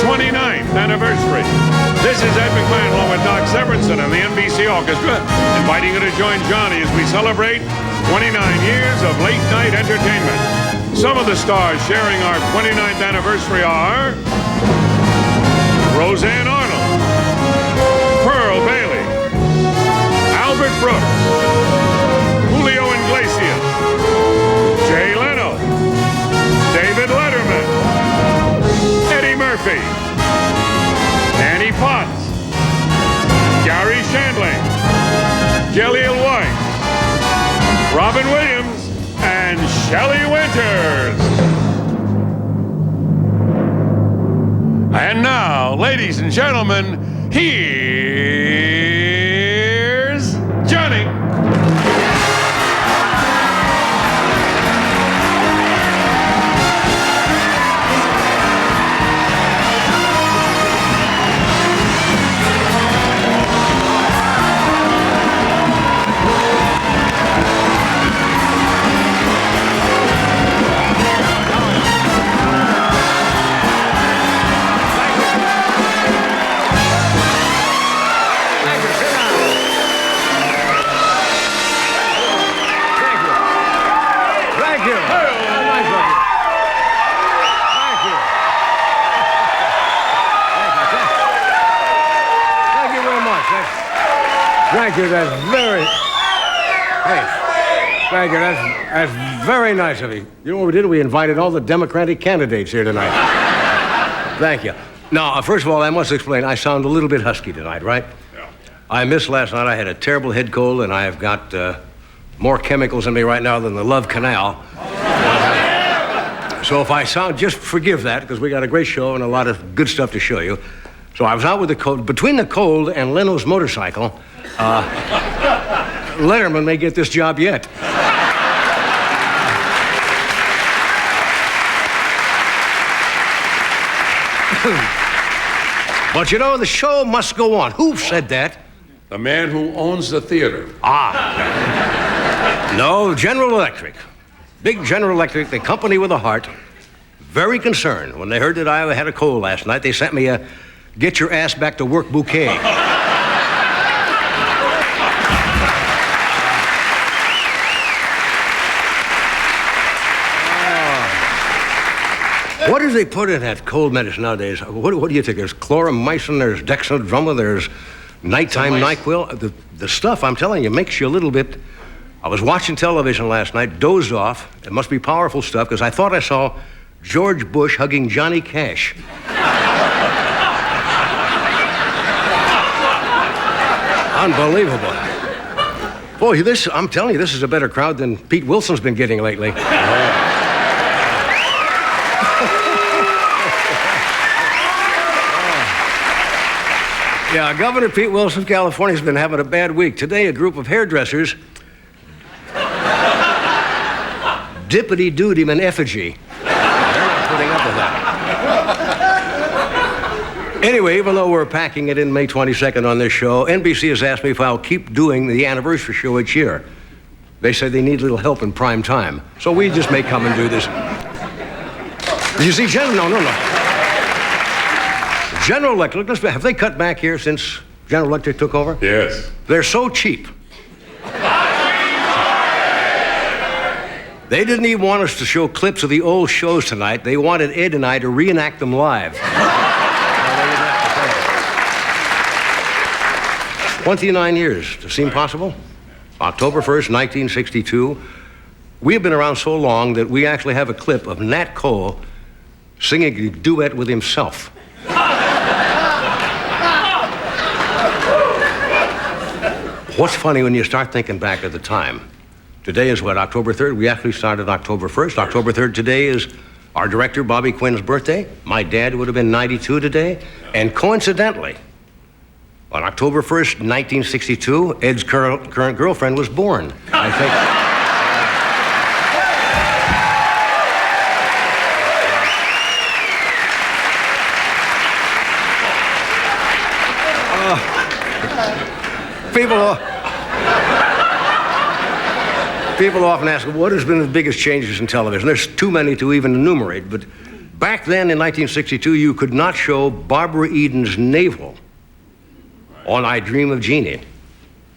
29th anniversary. This is Ed McMahon along with Doc Severinsen and the NBC Orchestra, inviting you to join Johnny as we celebrate 29 years of late-night entertainment. Some of the stars sharing our 29th anniversary are Roseanne Arnold, Pearl Bailey, Albert Brooks, Julio Iglesias, Jay Leno, David Letterman, Eddie Murphy, Annie Potts, Gary Shandling, Jaleel White, Robin Williams, and Shelley Winters. And now, ladies and gentlemen, here's Johnny. Thank you, that's very... Hey, thank you, that's very nice of you. You know what we did? We invited all the Democratic candidates here tonight. Thank you. Now, first of all, I must explain, I sound a little bit husky tonight, right? Yeah. I missed last night. I had a terrible head cold, and I have got more chemicals in me right now than the Love Canal. So if I sound, just forgive that, because we got a great show and a lot of good stuff to show you. So I was out with the cold. Between the cold and Leno's motorcycle, Letterman may get this job yet. But you know, the show must go on. Who said that? The man who owns the theater. No, General Electric. Big General Electric, the company with a heart. Very concerned. When they heard that I had a cold last night, they sent me a get your ass back to work bouquet. What do they put in that cold medicine nowadays? What do you think? There's chloramycin, there's dextromethorphan, there's nighttime NyQuil. The stuff, I'm telling you, makes you a little bit... I was watching television last night, dozed off. It must be powerful stuff, because I thought I saw George Bush hugging Johnny Cash. Unbelievable. Boy, I'm telling you, this is a better crowd than Pete Wilson's been getting lately. Yeah, Governor Pete Wilson of California has been having a bad week. Today, a group of hairdressers dippity-dooed him in effigy. They're not putting up with that. Anyway, even though we're packing it in May 22nd on this show, NBC has asked me if I'll keep doing the anniversary show each year. They say they need a little help in prime time, so we just may come and do this. You see, No. General Electric, have they cut back here since General Electric took over? Yes. They're so cheap. They didn't even want us to show clips of the old shows tonight. They wanted Ed and I to reenact them live. 29 years. Does it seem possible? October 1st, 1962. We have been around so long that we actually have a clip of Nat Cole singing a duet with himself. What's funny when you start thinking back at the time? Today is what, October 3rd? We actually started October 1st. October 3rd today is our director, Bobby Quinn's birthday. My dad would have been 92 today. And coincidentally, on October 1st, 1962, Ed's current girlfriend was born. I think... People often ask, what has been the biggest changes in television? There's too many to even enumerate, but Back then in 1962, you could not show Barbara Eden's navel on I Dream of Jeannie.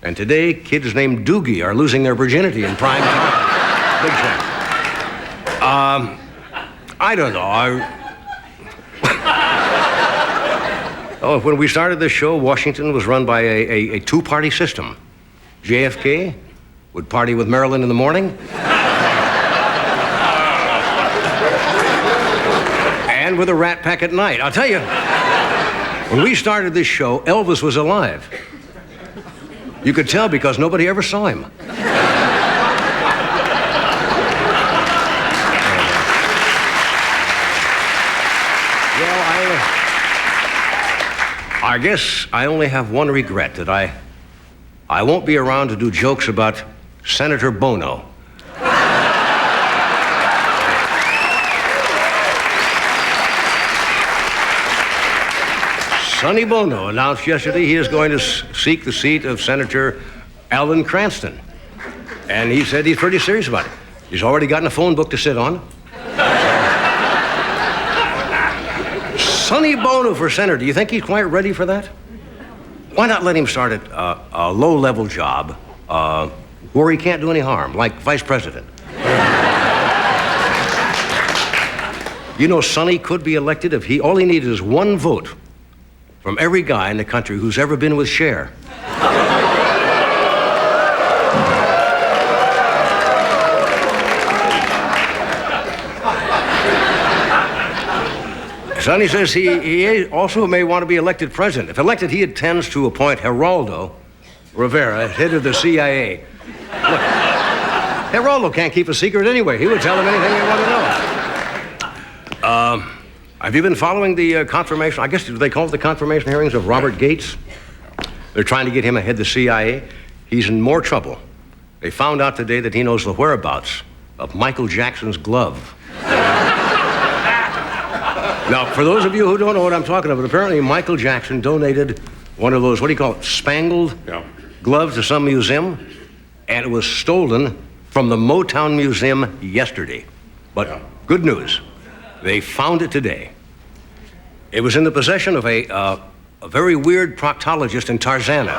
And today, kids named Doogie are losing their virginity in prime time. Big time. I don't know. When we started this show, Washington was run by a two-party system. JFK would party with Marilyn in the morning. And with a Rat Pack at night. I'll tell you, when we started this show, Elvis was alive. You could tell because nobody ever saw him. I guess I only have one regret, that I won't be around to do jokes about Senator Bono. Sonny Bono announced yesterday he is going to seek the seat of Senator Alan Cranston. And he said he's pretty serious about it. He's already gotten a phone book to sit on. Sonny Bono for senator. Do you think he's quite ready for that? Why not let him start at a low-level job where he can't do any harm, like vice president? You know, Sonny could be elected if all he needed is one vote from every guy in the country who's ever been with Cher. Sonny says he also may want to be elected president. If elected, he intends to appoint Geraldo Rivera, head of the CIA. Look, Geraldo can't keep a secret anyway. He would tell them anything they want to know. Have you been following the confirmation, I guess they call it the confirmation hearings of Robert Gates? They're trying to get him ahead of the CIA. He's in more trouble. They found out today that he knows the whereabouts of Michael Jackson's glove. Now, for those of you who don't know what I'm talking about, apparently Michael Jackson donated one of those, what do you call it, spangled gloves to some museum, and it was stolen from the Motown Museum yesterday. But good news, they found it today. It was in the possession of a very weird proctologist in Tarzana.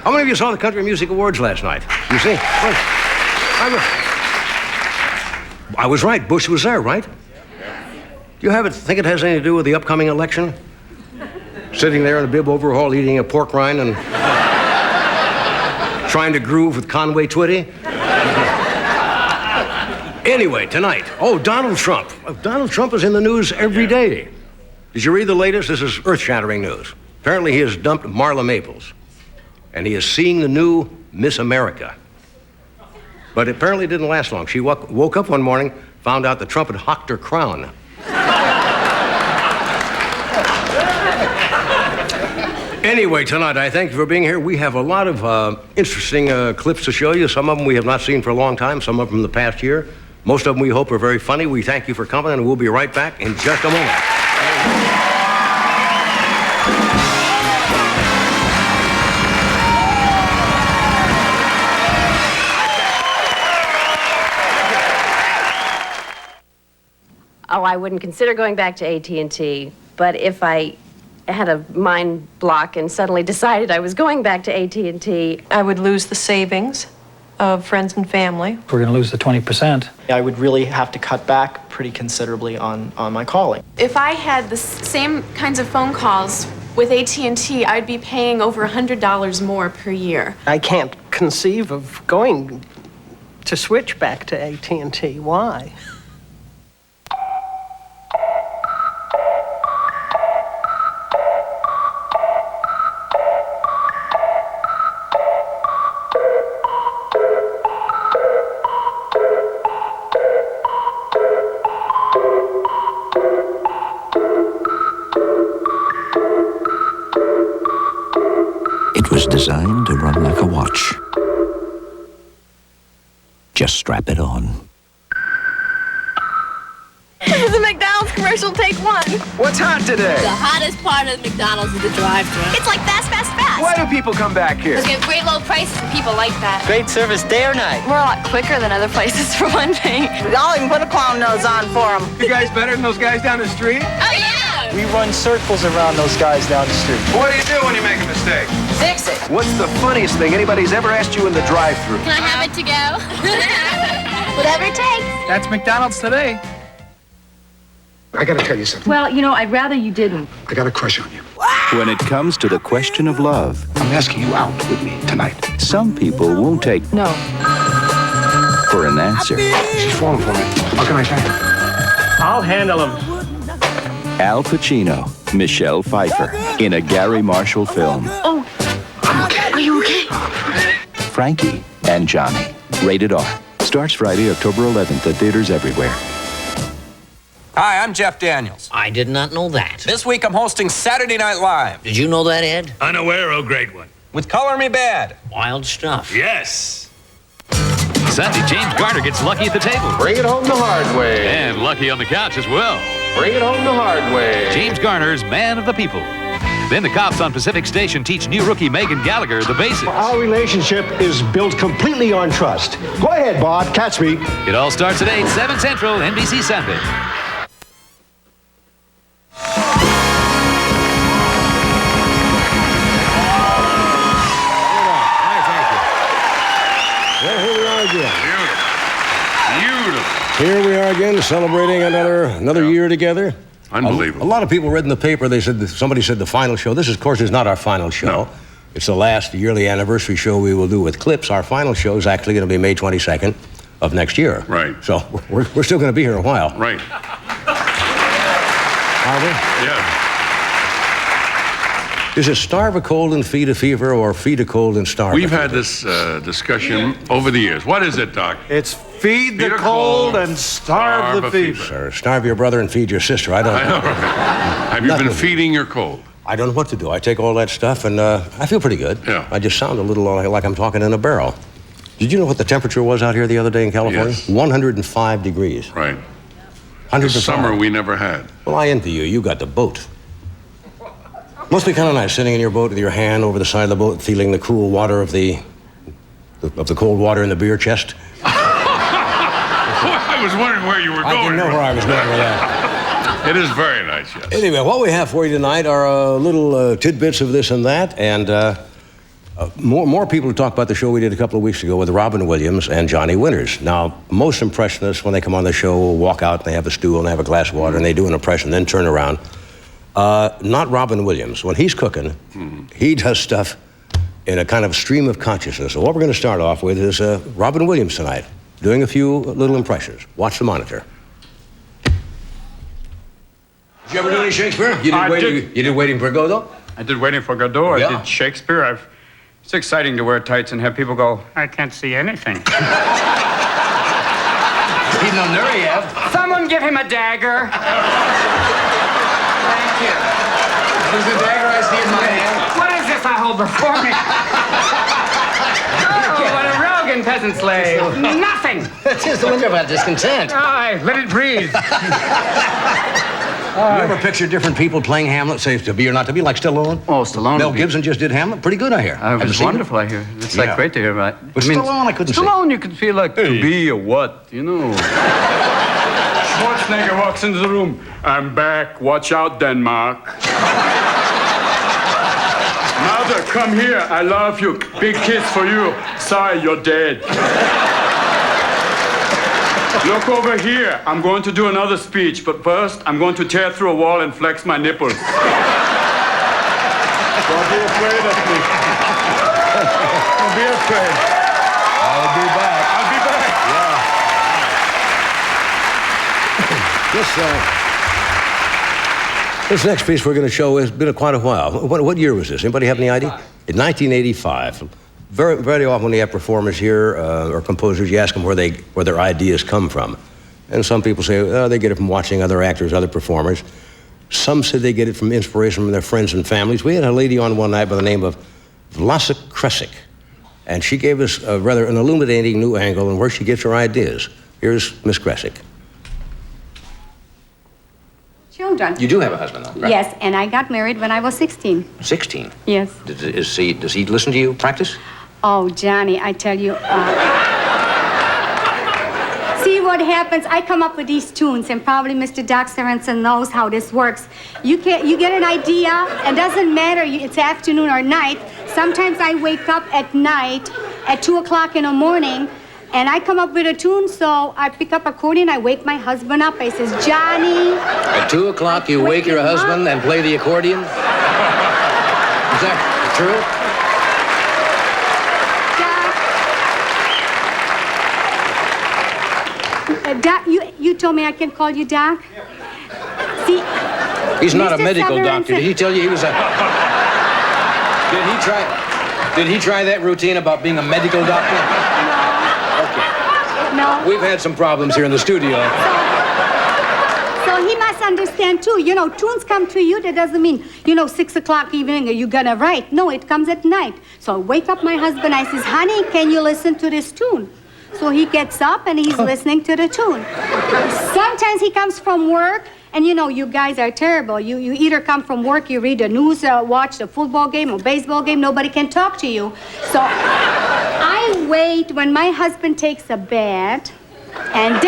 How many of you saw the Country Music Awards last night? You see? I was right. Bush was there, right? Do you think it has anything to do with the upcoming election? Sitting there in a bib overhaul, eating a pork rind and trying to groove with Conway Twitty? Anyway, tonight, Donald Trump. Donald Trump is in the news every day. Did you read the latest? This is earth-shattering news. Apparently he has dumped Marla Maples. And he is seeing the new Miss America. But apparently it didn't last long. She woke up one morning, found out that Trump had hocked her crown. Anyway, tonight, I thank you for being here. We have a lot of interesting clips to show you. Some of them we have not seen for a long time, some of them in the past year. Most of them we hope are very funny. We thank you for coming, and we'll be right back in just a moment. Oh, I wouldn't consider going back to AT&T, but if I had a mind block and suddenly decided I was going back to AT&T, I would lose the savings of friends and family. We're going to lose the 20%. I would really have to cut back pretty considerably on my calling. If I had the same kinds of phone calls with AT&T, I'd be paying over $100 more per year. I can't conceive of going to switch back to AT&T. Why? It was designed to run like a watch. Just strap it on. this is a McDonald's commercial. commercial, take one. What's hot today? The hottest part of McDonald's is the drive-thru. It's like fast, fast, fast. Why do people come back here? Because we have great low prices and people like that. Great service day or night. We're a lot quicker than other places, for one thing. I'll even put a clown nose on for them. You guys better than those guys down the street? Oh, yeah! We run circles around those guys down the street. What do you do when you make a mistake? Fix it. What's the funniest thing anybody's ever asked you in the drive-thru? Can I have it to go? Whatever it takes. That's McDonald's today. I gotta tell you something. Well, you know, I'd rather you didn't. I got a crush on you. When it comes to the question of love, I'm asking you out with me tonight. some people won't take No. for an answer. She's falling for me. How can I thank her? I'll handle him. Al Pacino, Michelle Pfeiffer, in a Gary Marshall film. Oh, are you okay? Frankie and Johnny, rated R. Starts Friday, October 11th at theaters everywhere. Hi, I'm Jeff Daniels. I did not know that. This week I'm hosting Saturday Night Live. Did you know that, Ed? Unaware, oh great one. With Color Me Bad. Wild stuff. Yes. Sunday, James Garner gets lucky at the table. Bring it home the hard way. And lucky on the couch as well. Bring it home the hard way. James Garner's Man of the People. Then the cops on Pacific Station teach new rookie Megan Gallagher the basics. Our relationship is built completely on trust. Go ahead, Bob. Catch me. It all starts at 8, 7 Central, NBC Sunday. Well, here we are again. Beautiful. Here we are again, celebrating another year together. Unbelievable. A lot of people read in the paper, somebody said the final show. This, of course, is not our final show. No. It's the last yearly anniversary show we will do with clips. Our final show is actually going to be May 22nd of next year. Right. So we're still going to be here a while. Right. Are we? Yeah. Is it starve a cold and feed a fever, or feed a cold and starve We've a had fever? this discussion over the years. What is it, Doc? It's feed the cold and starve the fever. Sir, starve your brother and feed your sister. I don't know. I know, right? Have you been feeding your cold? I don't know what to do. I take all that stuff, and I feel pretty good. Yeah. I just sound a little like I'm talking in a barrel. Did you know what the temperature was out here the other day in California? Yes. 105 degrees. Right. 105. The summer we never had. Well, I envy you. You got the boat. Must be kind of nice sitting in your boat with your hand over the side of the boat, feeling the cool water of the cold water in the beer chest. I was wondering where you were going. I didn't know where I was going with that. It is very nice, yes. Anyway, what we have for you tonight are little tidbits of this and that, and more people to talk about the show we did a couple of weeks ago with Robin Williams and Johnny Winters. Now, most impressionists, when they come on the show, will walk out and they have a stool and they have a glass of water and they do an impression, then turn around. Not Robin Williams. When he's cooking, he does stuff in a kind of stream of consciousness. So what we're going to start off with is Robin Williams tonight, doing a few little impressions. Watch the monitor. Did you ever do any Shakespeare? You did Waiting for Godot? I did Waiting for Godot. Yeah. I did Shakespeare. It's exciting to wear tights and have people go, I can't see anything. He's no nerdy, Ev. Someone give him a dagger. Thank you. There's a dagger I see in my hand. What is this I hold before me? Oh, what a rogue and peasant slave. Nothing. That's just the window about discontent. Aye, let it breathe. You ever picture different people playing Hamlet, say to be or not to be, like Stallone? Oh, Stallone. Mel Gibson just did Hamlet. Pretty good, I hear. It was wonderful, I hear. It's like great to hear, right? But Stallone, I couldn't see. Stallone, you could feel like to be or what, you know. Schwarzenegger walks into the room. I'm back. Watch out, Denmark. Mother, come here. I love you. Big kiss for you. Sorry, you're dead. Look over here. I'm going to do another speech, but first, I'm going to tear through a wall and flex my nipples. Don't be afraid of me. Don't be afraid. I'll be back. I'll be back. This next piece we're going to show has been quite a while. What year was this? Anybody have any idea? In 1985. Very, very often when you have performers here or composers, you ask them where their ideas come from. And some people say, they get it from watching other actors, other performers. Some say they get it from inspiration from their friends and families. We had a lady on one night by the name of Vlasa Kresik, and she gave us rather an illuminating new angle on where she gets her ideas. Here's Miss Kresik. children. You do have a husband, though, right? Yes, and I got married when I was 16. 16? Yes. Does he listen to you practice? Oh, Johnny, I tell you, see what happens? I come up with these tunes, and probably Mr. Doc Sorensen knows how this works. You get an idea, and doesn't matter it's afternoon or night. Sometimes I wake up at night at 2 o'clock in the morning, and I come up with a tune, so I pick up accordion, I wake my husband up. I says, Johnny. At 2 o'clock, you wake your husband and play the accordion? Is that true? Doc, you told me I can call you Doc? See, he's not a Mr. medical Sorensen- doctor. Did he tell you he was a... Did he try that routine about being a medical doctor? No. We've had some problems here in the studio. So he must understand, too. You know, tunes come to you. That doesn't mean, 6 o'clock evening, are you gonna write? No, it comes at night. So I wake up my husband. I says, honey, can you listen to this tune? So he gets up and he's listening to the tune. Sometimes he comes from work, and you guys are terrible. You either come from work, you read the news, watch the football game or baseball game, nobody can talk to you. So I wait when my husband takes a bath, and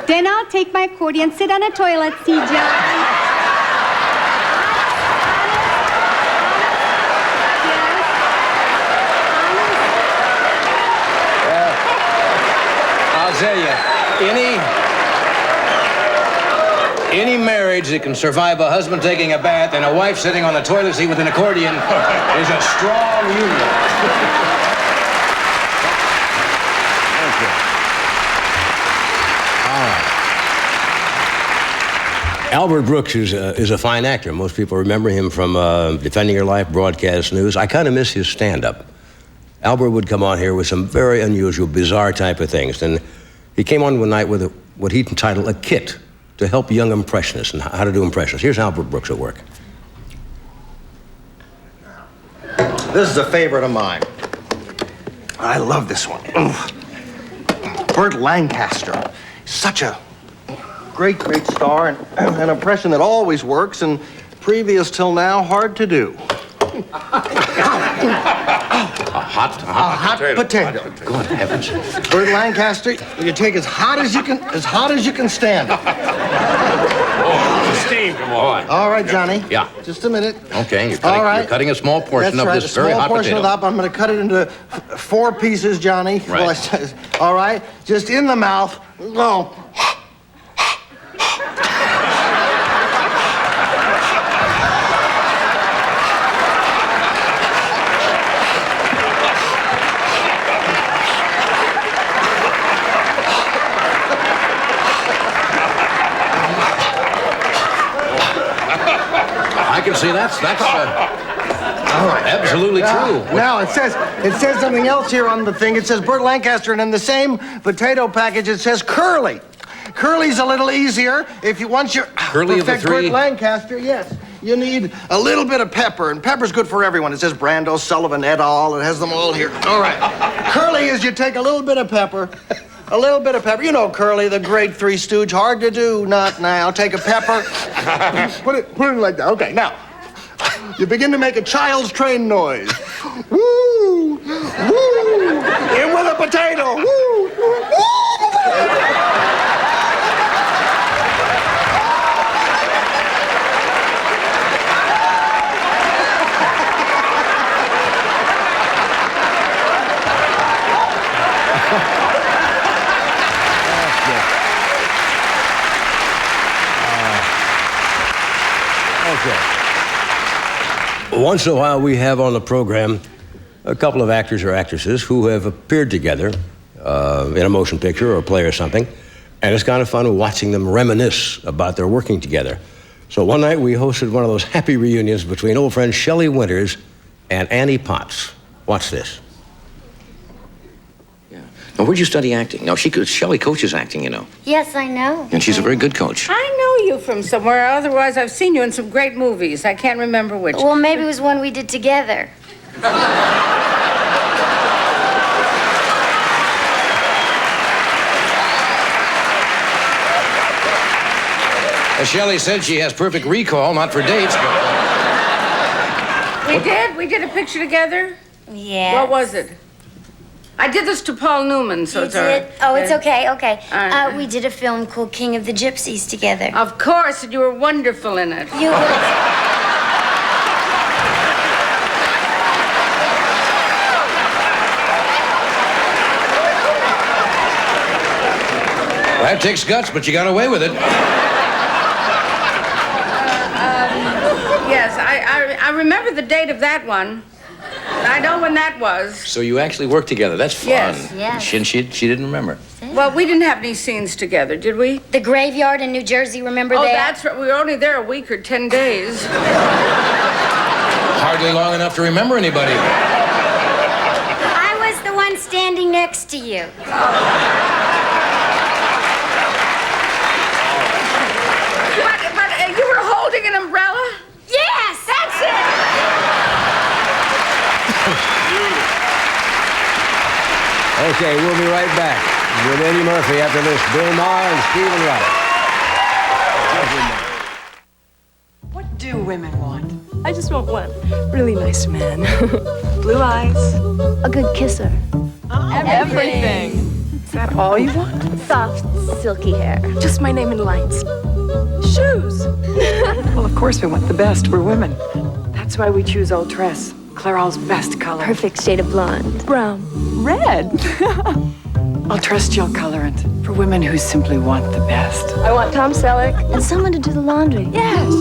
then I'll take my accordion, sit on the toilet, see John. I'll tell you, any marriage that can survive a husband taking a bath and a wife sitting on the toilet seat with an accordion is a strong union. Thank you. All right. Albert Brooks is a fine actor. Most people remember him from Defending Your Life, broadcast news. I kind of miss his stand-up. Albert would come on here with some very unusual, bizarre type of things. And he came on one night with what he entitled a kit to help young impressionists and how to do impressions. Here's Albert Brooks at work. This is a favorite of mine. I love this one. Burt Lancaster. Such a great star and an impression that always works and previous till now hard to do. A hot potato. Good heavens. Burt Lancaster, you take as hot as you can stand it. Steam, come on. All right, Johnny. Yeah. Just a minute. Okay, you're cutting a small portion That's of right, this very hot portion potato. of that. I'm going to cut it into 4 pieces, Johnny. Right. All right, just in the mouth. Go. I can see that's absolutely true. Now it says something else here on the thing. It says Burt Lancaster, and in the same potato package it says curly. Curly's a little easier. Once you perfect Burt Lancaster, yes, you need a little bit of pepper, and pepper's good for everyone. It says Brando, Sullivan, et al. It has them all here. All right. Curly is you take a little bit of pepper. A little bit of pepper. You know Curly, the great Three Stooge. Hard to do, not now. Take a pepper. Put it like that. Okay, now. You begin to make a child's train noise. Woo! Woo! In with a potato. Woo! Woo! Once in a while, we have on the program a couple of actors or actresses who have appeared together in a motion picture or a play or something, and it's kind of fun watching them reminisce about their working together. So one night we hosted one of those happy reunions between old friends Shelley Winters and Annie Potts. Watch this. Now, where'd you study acting? Now, Shelley coaches acting, you know. Yes, I know. And she's a very good coach. I know you from somewhere. Otherwise, I've seen you in some great movies. I can't remember which. Well, maybe it was one we did together. Shelley said she has perfect recall, not for dates, but... We did? We did a picture together? Yeah. What was it? I did this to Paul Newman, so it's all right. Oh, it's okay, okay. We did a film called King of the Gypsies together. Of course, and you were wonderful in it. You were... That takes guts, but you got away with it. Yes, I remember the date of that one. I know when that was. So you actually worked together. That's fun. Yes. Yes. She didn't remember. Well, we didn't have any scenes together, did we? The graveyard in New Jersey, remember Oh, that? that's right. We were only there a week or 10 days. Hardly long enough to remember anybody. I was the one standing next to you. But you were holding an umbrella? Yes, that's it! Okay, we'll be right back with Eddie Murphy after this. Bill Maher and Stephen Wright. What do women want? I just want one really nice man. Blue eyes. A good kisser. Everything. Is that all you want? Soft, silky hair. Just my name in lights. Shoes. Well, of course we want the best. We're women. That's why we choose Ultress. Clairol's best color. Perfect shade of blonde. Brown. Red. Ultress gel colorant for women who simply want the best. I want Tom Selleck and someone to do the laundry. Yes.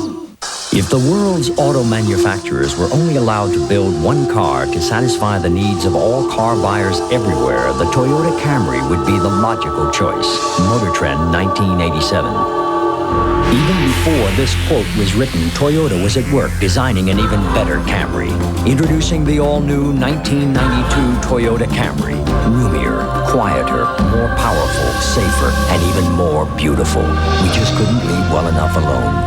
If the world's auto manufacturers were only allowed to build one car to satisfy the needs of all car buyers everywhere, the Toyota Camry would be the logical choice. Motor Trend, 1987. Even before this quote was written, Toyota was at work designing an even better Camry. Introducing the all-new 1992 Toyota Camry. Roomier, quieter, more powerful, safer, and even more beautiful. We just couldn't leave well enough alone.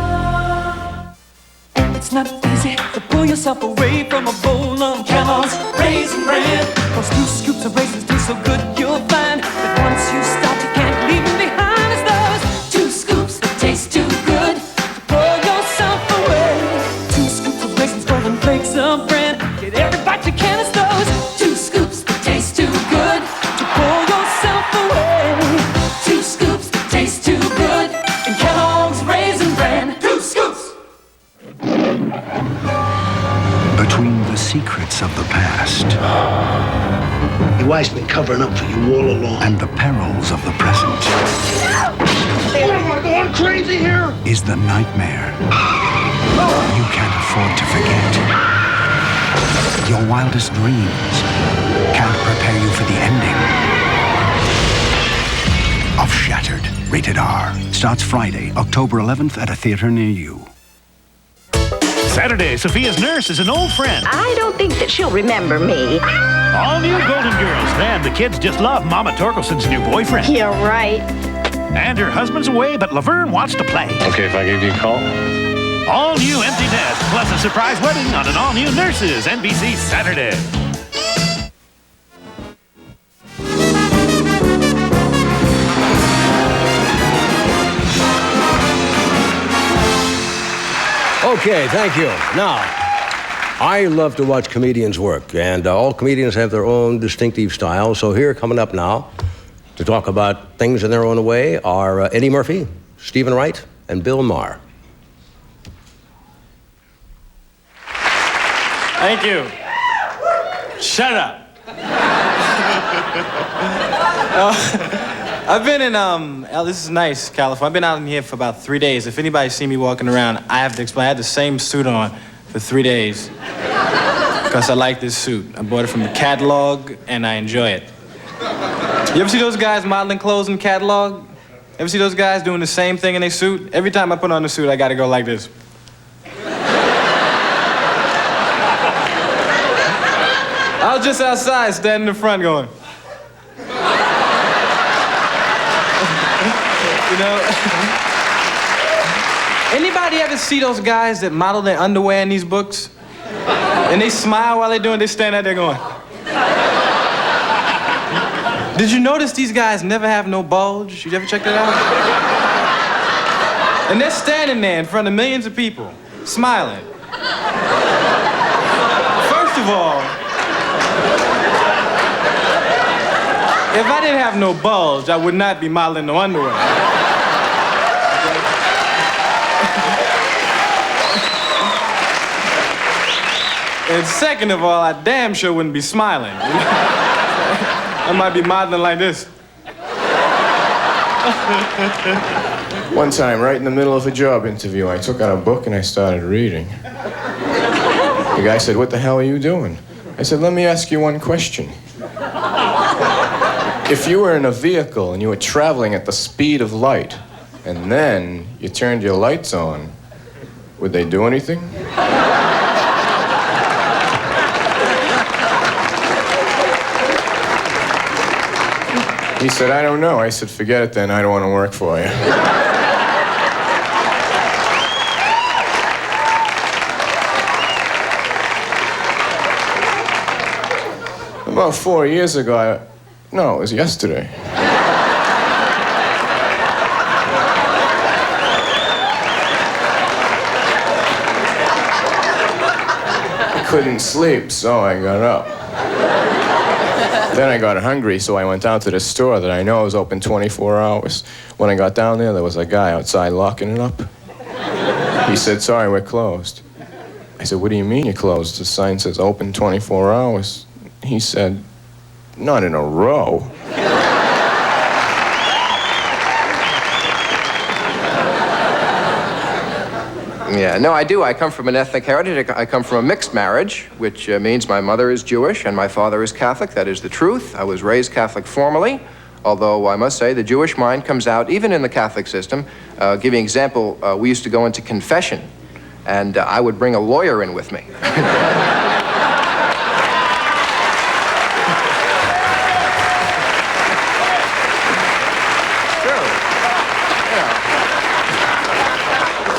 It's not easy to pull yourself away from a bowl of Kellogg's Raisin Bran. Those 2 scoops of raisins taste so good, you'll find that once you start, you can't leave them behind. It's those 2 scoops that taste too good to pull yourself away. 2 scoops of raisins, golden flakes of bran. Get every bite you can. It's those 2 scoops that taste too good to pull yourself away. 2 scoops that taste too good in Kellogg's Raisin Bran. 2 scoops. Between the secrets of the past Your wife's been covering up for you all along. and the perils of the present Oh, am I going crazy here? is the nightmare you can't afford to forget. Your wildest dreams can't prepare you for the ending of Shattered. Rated R. Starts Friday, October 11th at a theater near you. Saturday, Sophia's nurse is an old friend. I don't think that she'll remember me. All new Golden Girls. Man, the kids just love Mama Torkelson's new boyfriend. You're right. And her husband's away, but Laverne wants to play. Okay, if I give you a call. All new Empty Nest, plus a surprise wedding on an all new Nurses, NBC Saturday. Okay, thank you. Now, I love to watch comedians work, and all comedians have their own distinctive style. So here, coming up now, to talk about things in their own way are Eddie Murphy, Stephen Wright, and Bill Maher. Thank you. Shut up. I've been in, this is nice, California. I've been out in here for about 3 days. If anybody see me walking around, I have to explain. I had the same suit on for 3 days because I like this suit. I bought it from the catalog, and I enjoy it. You ever see those guys modeling clothes in catalog? Ever see those guys doing the same thing in their suit? Every time I put on the suit, I gotta go like this. I was just outside, standing in the front going. You know? Anybody ever see those guys that model their underwear in these books? And they smile while they're doing it, they stand out there going. Did you notice these guys never have no bulge? You ever check that out? And they're standing there in front of millions of people, smiling. First of all, if I didn't have no bulge, I would not be modeling no underwear. And second of all, I damn sure wouldn't be smiling. I might be modeling like this. One time, right in the middle of a job interview, I took out a book and I started reading. The guy said, "What the hell are you doing?" I said, "Let me ask you one question. If you were in a vehicle and you were traveling at the speed of light, and then you turned your lights on, would they do anything?" He said, "I don't know." I said, "Forget it then, I don't want to work for you." About 4 years ago, no, it was yesterday. I couldn't sleep, so I got up. Then I got hungry, so I went out to the store that I know was open 24 hours. When I got down there, there was a guy outside locking it up. He said, "Sorry, we're closed." I said, "What do you mean you're closed? The sign says open 24 hours. He said, "Not in a row." Yeah, no, I do. I come from an ethnic heritage. I come from a mixed marriage, which means my mother is Jewish and my father is Catholic. That is the truth. I was raised Catholic formally, although I must say the Jewish mind comes out, even in the Catholic system. Give you an example, we used to go into confession, and I would bring a lawyer in with me.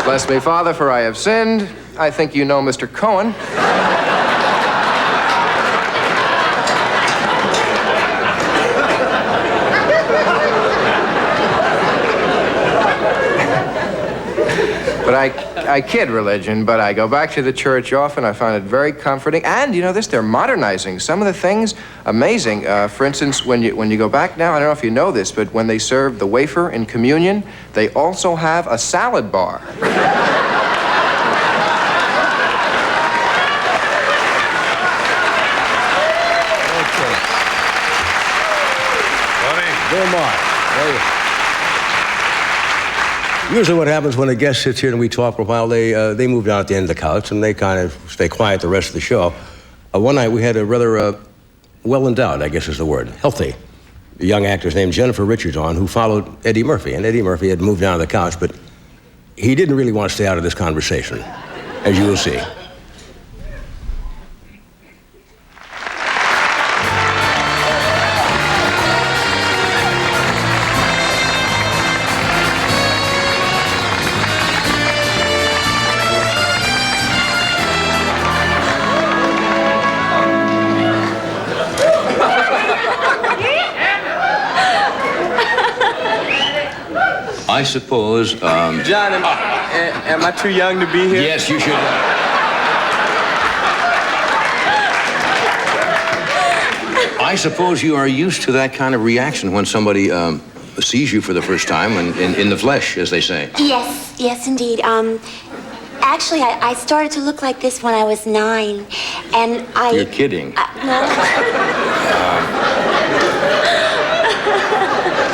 Bless me, Father, for I have sinned. I think you know Mr. Cohen. But I kid religion, but I go back to the church often. I find it very comforting. And you know this, they're modernizing some of the things. Amazing. For instance, when you go back now, I don't know if you know this, but when they serve the wafer in communion, they also have a salad bar. Bill Maher. Usually what happens when a guest sits here and we talk for a while, they move down at the end of the couch and they kind of stay quiet the rest of the show. One night we had a rather well-endowed, I guess is the word, healthy young actress named Jennifer Richards on who followed Eddie Murphy. And Eddie Murphy had moved down to the couch, but he didn't really want to stay out of this conversation, as you will see. I suppose, John, am I too young to be here? Yes, you should. I suppose you are used to that kind of reaction when somebody sees you for the first time in the flesh, as they say. Yes, indeed. Actually, I started to look like this when I was 9, and I... You're kidding. No.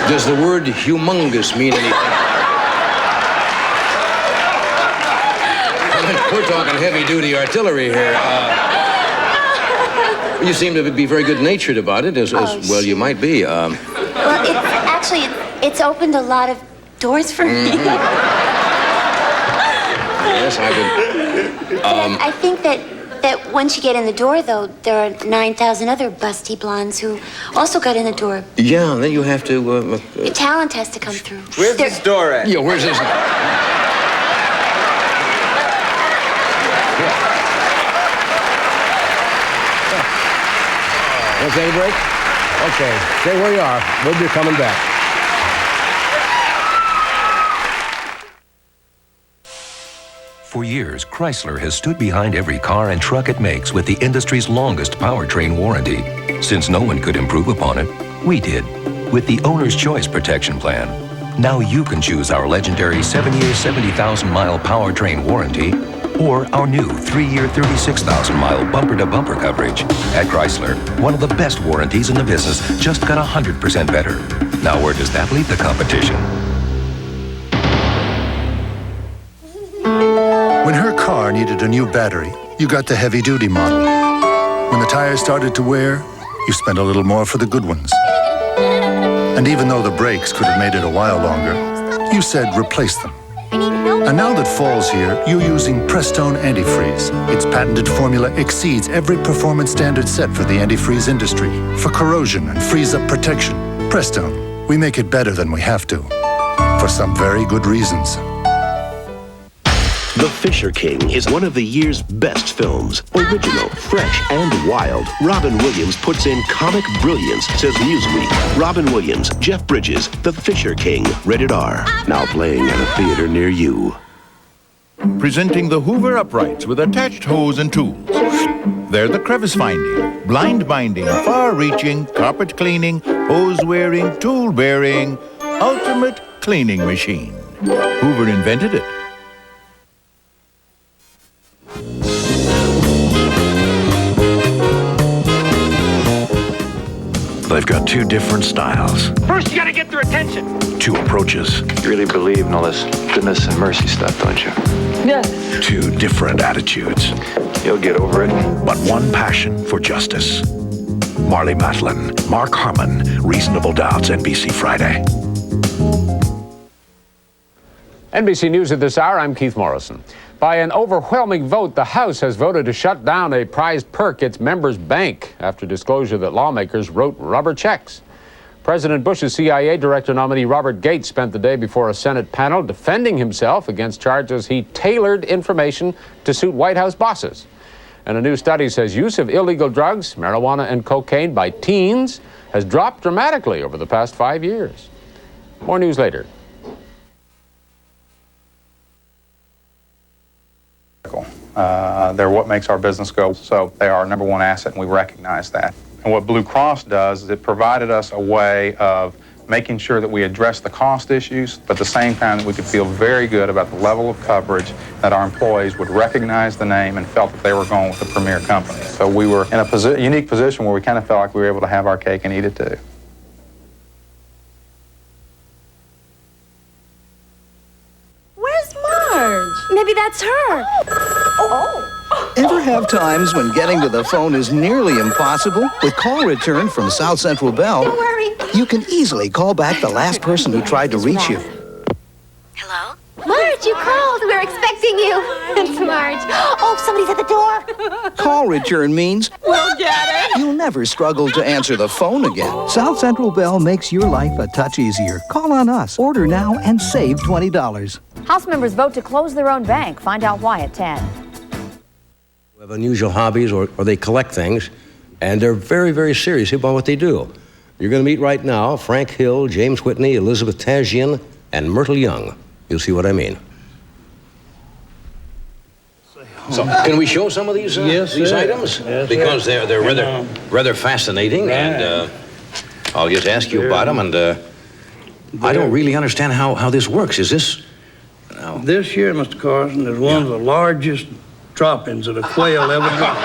Does the word humongous mean anything? We're talking heavy-duty artillery here. You seem to be very good-natured about it, as well you might be. Well, it's opened a lot of doors for me. Yes, I would. I think that once you get in the door, though, there are 9,000 other busty blondes who also got in the door. Yeah, then you have to... Your talent has to come through. Where's this door at? Yeah, where's this? Want to take a break? Okay, stay where you are. We'll be coming back. For years, Chrysler has stood behind every car and truck it makes with the industry's longest powertrain warranty. Since no one could improve upon it, we did, with the Owner's Choice Protection Plan. Now you can choose our legendary 7-year, 70,000-mile powertrain warranty or our new 3-year, 36,000-mile bumper-to-bumper coverage. At Chrysler, one of the best warranties in the business just got 100% better. Now where does that leave the competition? When her car needed a new battery, you got the heavy-duty model. When the tires started to wear, you spent a little more for the good ones. And even though the brakes could have made it a while longer, you said replace them. And now that fall's here, you're using Prestone Antifreeze. Its patented formula exceeds every performance standard set for the antifreeze industry for corrosion and freeze-up protection. Prestone, we make it better than we have to, for some very good reasons. The Fisher King is one of the year's best films. Original, fresh, and wild. Robin Williams puts in comic brilliance, says Newsweek. Robin Williams, Jeff Bridges, The Fisher King, rated R. Now playing at a theater near you. Presenting the Hoover Uprights with attached hose and tools. They're the crevice finding, blind binding, far-reaching, carpet cleaning, hose wearing, tool bearing, ultimate cleaning machine. Hoover invented it. They've got two different styles. First, you gotta get their attention. Two approaches. You really believe in all this goodness and mercy stuff, don't you? Yes. Two different attitudes. You'll get over it. But one passion for justice. Marley Matlin, Mark Harmon, Reasonable Doubts, NBC Friday. NBC News at this hour, I'm Keith Morrison. By an overwhelming vote, the House has voted to shut down a prized perk its members bank after disclosure that lawmakers wrote rubber checks. President Bush's CIA director nominee Robert Gates spent the day before a Senate panel defending himself against charges he tailored information to suit White House bosses. And a new study says use of illegal drugs, marijuana and cocaine by teens has dropped dramatically over the past 5 years. More news later. They're what makes our business go, so they are our number one asset, and we recognize that. And what Blue Cross does is it provided us a way of making sure that we address the cost issues, but at the same time that we could feel very good about the level of coverage, that our employees would recognize the name and felt that they were going with a premier company. So we were in a unique position where we kind of felt like we were able to have our cake and eat it too. Where's Marge? Maybe that's her. Ever have times when getting to the phone is nearly impossible? With call return from South Central Bell, Don't worry. you can easily call back the last person who tried to reach you. Hello? Marge, you called. We're expecting you. It's Marge. Oh, somebody's at the door. Call return means We'll get it. you'll never struggle to answer the phone again. South Central Bell makes your life a touch easier. Call on us. Order now and save $20. House members vote to close their own bank. Find out why at 10. Have unusual hobbies or they collect things, and they're very, very serious about what they do. You're going to meet right now Frank Hill, James Whitney, Elizabeth Tajian, and Myrtle Young. You'll see what I mean. So, can we show some of these items? Yes, because they're rather fascinating, right. and I'll just ask you about them. And I don't really understand how this works. Is this? This here, Mr. Carson, is one of the largest droppings that a quail ever dropped.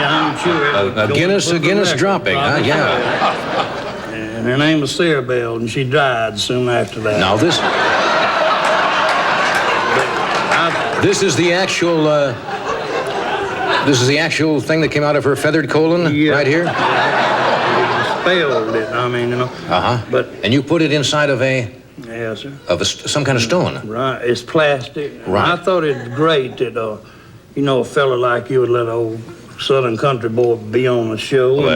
I'm sure. A Guinness dropping, huh? Yeah. And her name was Sarah Bell, and she died soon after that. Now this is the actual. This is the actual thing that came out of her feathered colon, right here. Spelled it. I mean, you know. But and you put it inside of a. Yes, sir. Of some kind of stone. Right. It's plastic. Right. I thought it was great that, you know, a fella like you would let an old Southern country boy be on the show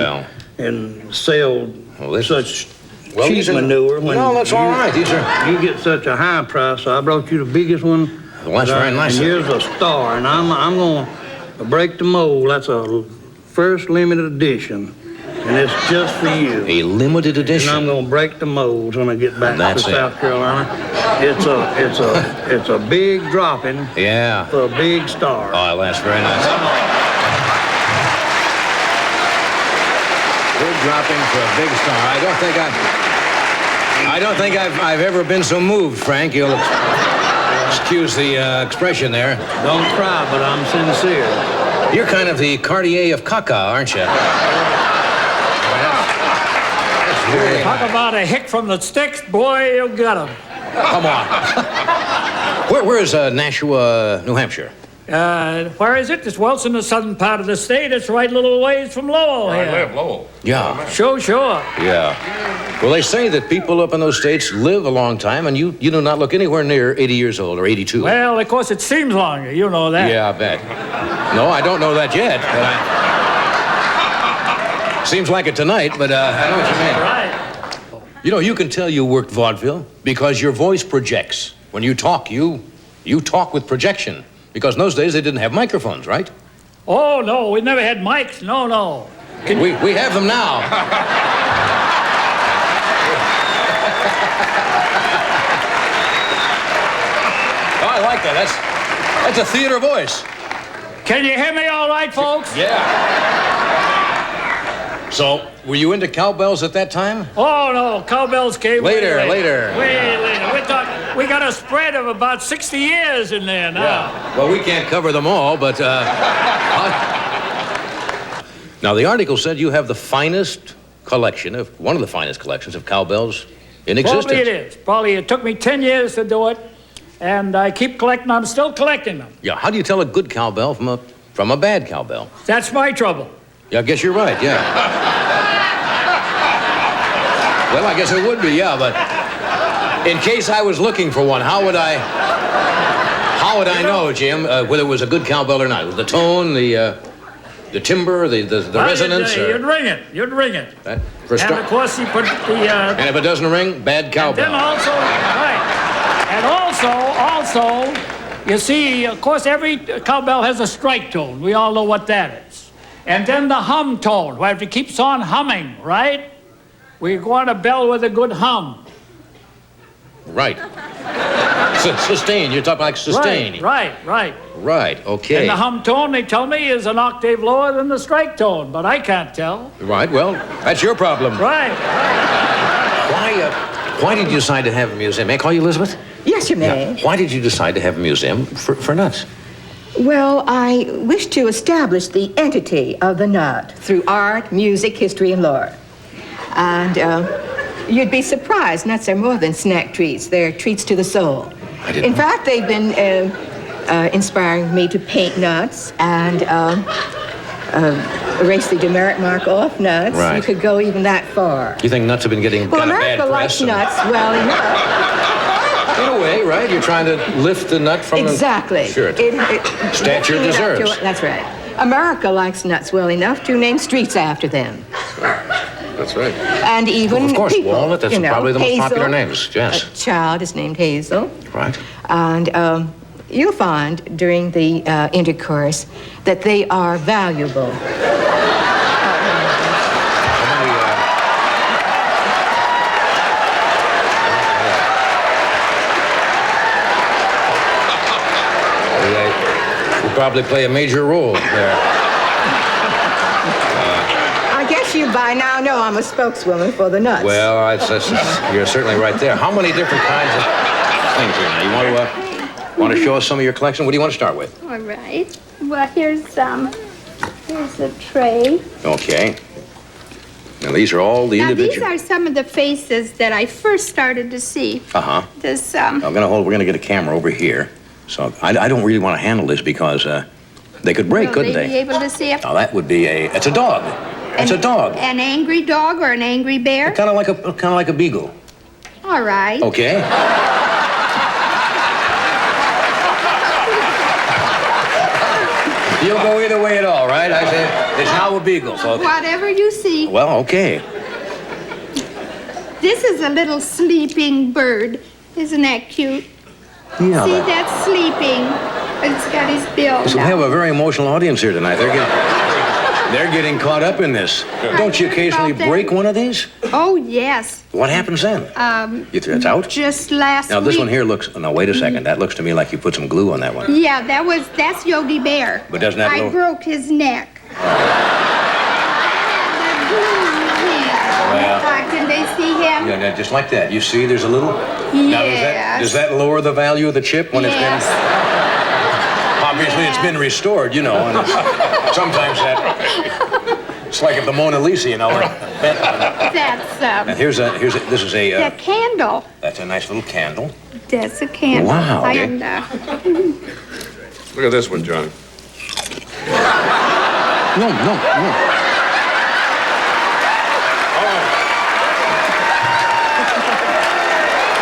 and sell such cheap manure. No, that's all right. These are. You get such a high price, so I brought you the biggest one. Well, that's very nice. And here's a star, and I'm going to break the mold. That's a first limited edition. and it's just for you. A limited edition. And I'm gonna break the molds when I get back to South Carolina. It's a big dropping. Yeah. For a big star. Oh, that's very nice. Big dropping for a big star. I don't think I've ever been so moved, Frank. You'll excuse the expression there. Don't cry, but I'm sincere. You're kind of the Cartier of caca, aren't you? Talk about a hick from the sticks, boy, you got him. Come on. Where is Nashua, New Hampshire? Where is it? Well, in the southern part of the state. It's right a little ways from Lowell here. I live, Lowell. Yeah. Sure. Yeah. Well, they say that people up in those states live a long time, and you do not look anywhere near 80 years old or 82. Well, of course, it seems longer. You know that. Yeah, I bet. No, I don't know that yet. But seems like it tonight, but I know what you mean. Right. You know, you can tell you worked vaudeville because your voice projects. When you talk, you talk with projection. Because in those days, they didn't have microphones, right? Oh, no, we never had mics. No. We have them now. Oh, I like that. That's a theater voice. Can you hear me all right, folks? Yeah. So, were you into cowbells at that time? Oh, no, cowbells came Later. Way later. We got a spread of about 60 years in there now. Yeah. Well, we can't cover them all, but... Now, the article said you have the finest collection one of the finest collections of cowbells in existence. Probably it is. Probably it took me 10 years to do it, and I keep collecting. I'm still collecting them. Yeah, how do you tell a good cowbell from a bad cowbell? That's my trouble. Yeah, I guess you're right, yeah. Well, I guess it would be, yeah, but in case I was looking for one, how would I know, Jim, whether it was a good cowbell or not? The tone, the timbre, the resonance? You'd ring it. And of course, you put the... And if it doesn't ring, bad cowbell. And then also, right. And also, you see, of course, every cowbell has a strike tone. We all know what that is. And then the hum tone, where if it keeps on humming, right? We want a bell with a good hum. Right. Sustain. You're talking like sustain. Right. Right, okay. And the hum tone, they tell me, is an octave lower than the strike tone, but I can't tell. Right, well, that's your problem. Right. Why did you decide to have a museum? May I call you Elizabeth? Yes, you may. Yeah. Why did you decide to have a museum for nuts? Well, I wish to establish the entity of the nut through art, music, history, and lore. And you'd be surprised, nuts are more than snack treats. They're treats to the soul. In fact, they've been inspiring me to paint nuts and erase the demerit mark off nuts. Right. You could go even that far. You think nuts have been getting kind of bad America likes press? nuts well enough. In a way, right? You're trying to lift the nut from Exactly. Sure. Stature deserves. That's right. America likes nuts well enough to name streets after them. That's right. And even of course, people, Walnut, that's probably the most Hazel, popular names, yes. A child is named Hazel. Right. And you'll find during the intercourse that they are valuable. Probably play a major role there. I guess you by now know I'm a spokeswoman for the nuts. Well, you're certainly right there. How many different kinds of things are there? You want to show us some of your collection? What do you want to start with? All right. Well, here's a tray. Okay. Now, these are all the individual... These are some of the faces that I first started to see. Uh-huh. This, we're going to get a camera over here. So I don't really want to handle this because they could break, couldn't they? Will they be able to see it? Now, that would be it's a dog. It's a dog. An angry dog or an angry bear? Kind of like a beagle. All right. Okay. You'll go either way at all, right? I said it's now a beagle, folks. Whatever you see. Well, okay. This is a little sleeping bird. Isn't that cute? Yeah. See, that's sleeping. It's got his bill. So we have a very emotional audience here tonight. They're getting caught up in this. Don't you occasionally break one of these? Oh, yes. What happens then? It's out? Just last Now, this week. one here looks... Now, wait a second. That looks to me like you put some glue on that one. Yeah, that's Yogi Bear. But doesn't that I look... broke his neck. Can they see him? Yeah, just like that. You see, there's a little... Yes. Now, does that lower the value of the chip when it's been... Obviously, it's been restored, you know, and it's, sometimes that... It's like if the Mona Lisa, you know. That's, And this is a... a candle. That's a nice little candle. That's a candle. Wow. And, Look at this one, John. No.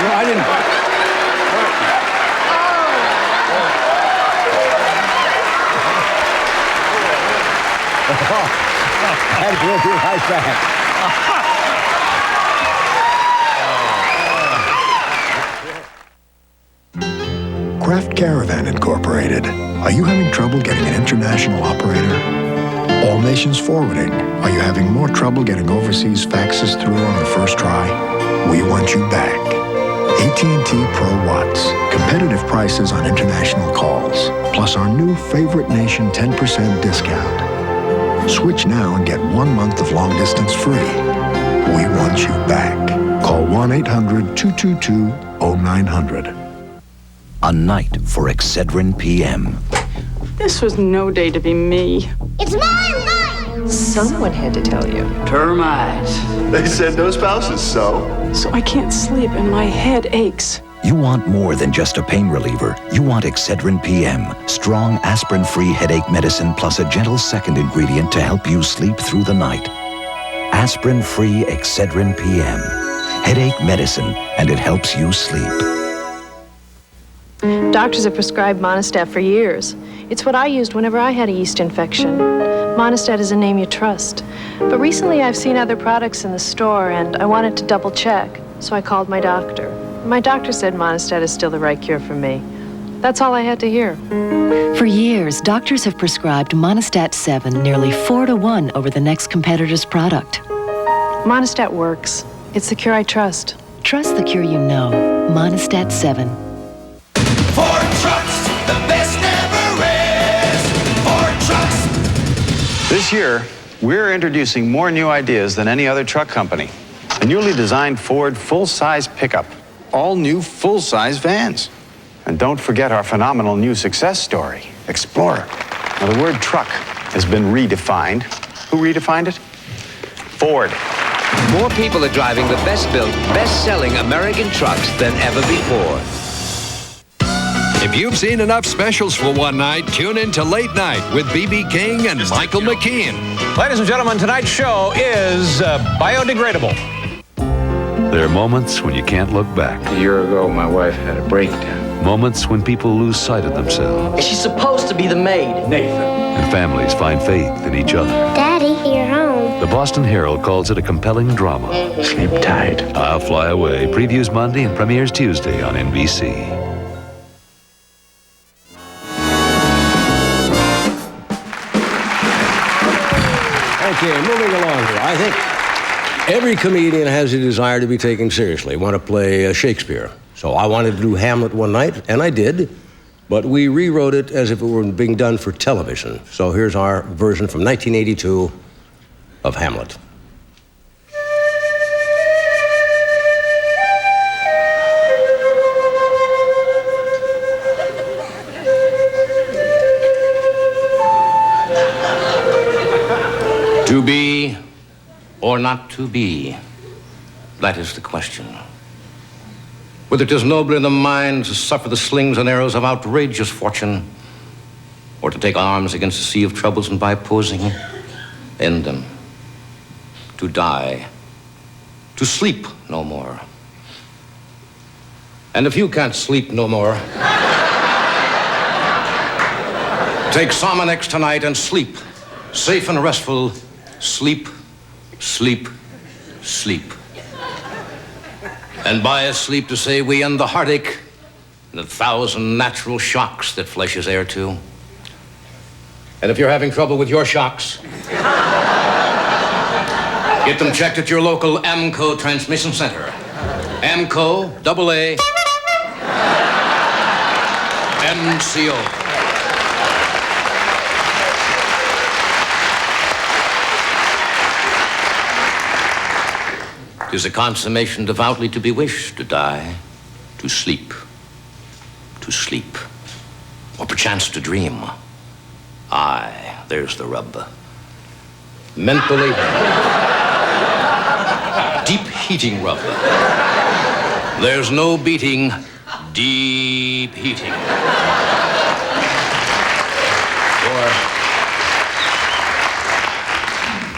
No, I didn't. And we'll be right back. Craft Caravan Incorporated. Are you having trouble getting an international operator? All Nations Forwarding. Are you having more trouble getting overseas faxes through on the first try? We want you back. AT&T Pro Watts. Competitive prices on international calls. Plus our new Favorite Nation 10% discount. Switch now and get 1 month of long distance free. We want you back. Call 1-800-222-0900. A night for Excedrin PM. This was no day to be me. It's mine! Someone had to tell you. Termites. They said no spouses, so? So I can't sleep and my head aches. You want more than just a pain reliever. You want Excedrin PM. Strong aspirin-free headache medicine plus a gentle second ingredient to help you sleep through the night. Aspirin-free Excedrin PM. Headache medicine, and it helps you sleep. Doctors have prescribed Monistat for years. It's what I used whenever I had a yeast infection. Monistat is a name you trust. But recently I've seen other products in the store and I wanted to double check, so I called my doctor. My doctor said Monistat is still the right cure for me. That's all I had to hear. For years, doctors have prescribed Monistat 7 nearly 4-to-1 over the next competitor's product. Monistat works. It's the cure I trust. Trust the cure you know. Monistat 7. Ford Trucks, the best ever is. Ford Trucks. This year, we're introducing more new ideas than any other truck company. A newly designed Ford full-size pickup. All new full-size vans. And don't forget our phenomenal new success story, Explorer. Now, the word truck has been redefined. Who redefined it? Ford. More people are driving the best-built, best-selling American trucks than ever before. If you've seen enough specials for one night, tune in to Late Night with B.B. King and Michael McKean. Ladies and gentlemen, tonight's show is biodegradable. There are moments when you can't look back. A year ago, my wife had a breakdown. Moments when people lose sight of themselves. She's supposed to be the maid, Nathan. And families find faith in each other. Daddy, you're home. The Boston Herald calls it a compelling drama. Sleep tight. I'll Fly Away previews Monday and premieres Tuesday on NBC. Okay, moving along here. I think every comedian has a desire to be taken seriously, want to play Shakespeare. So I wanted to do Hamlet one night, and I did, but we rewrote it as if it were being done for television. So here's our version from 1982 of Hamlet. To be or not to be, that is the question. Whether it is noble in the mind to suffer the slings and arrows of outrageous fortune, or to take arms against a sea of troubles and by opposing, end them. To die. To sleep no more. And if you can't sleep no more, take Somanex tonight and sleep. Safe and restful, sleep, sleep, sleep. And by a sleep to say we end the heartache and the 1,000 natural shocks that flesh is heir to. And if you're having trouble with your shocks, get them checked at your local AMCO transmission center. AMCO, AA, MCO. Tis a consummation devoutly to be wished, to die, to sleep, or perchance to dream. Aye, there's the rub. Mentally, deep heating rub. There's no beating, deep heating.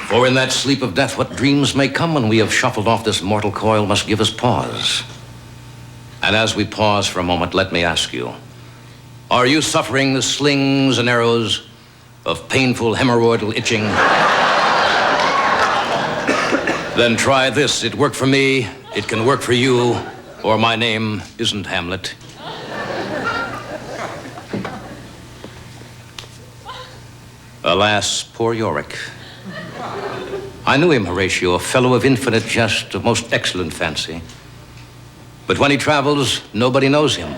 For in that sleep of death, what dreams may come when we have shuffled off this mortal coil must give us pause. And as we pause for a moment, let me ask you, are you suffering the slings and arrows of painful hemorrhoidal itching? Then try this. It worked for me, it can work for you, or my name isn't Hamlet. Alas, poor Yorick. I knew him, Horatio, a fellow of infinite jest, of most excellent fancy. But when he travels, nobody knows him.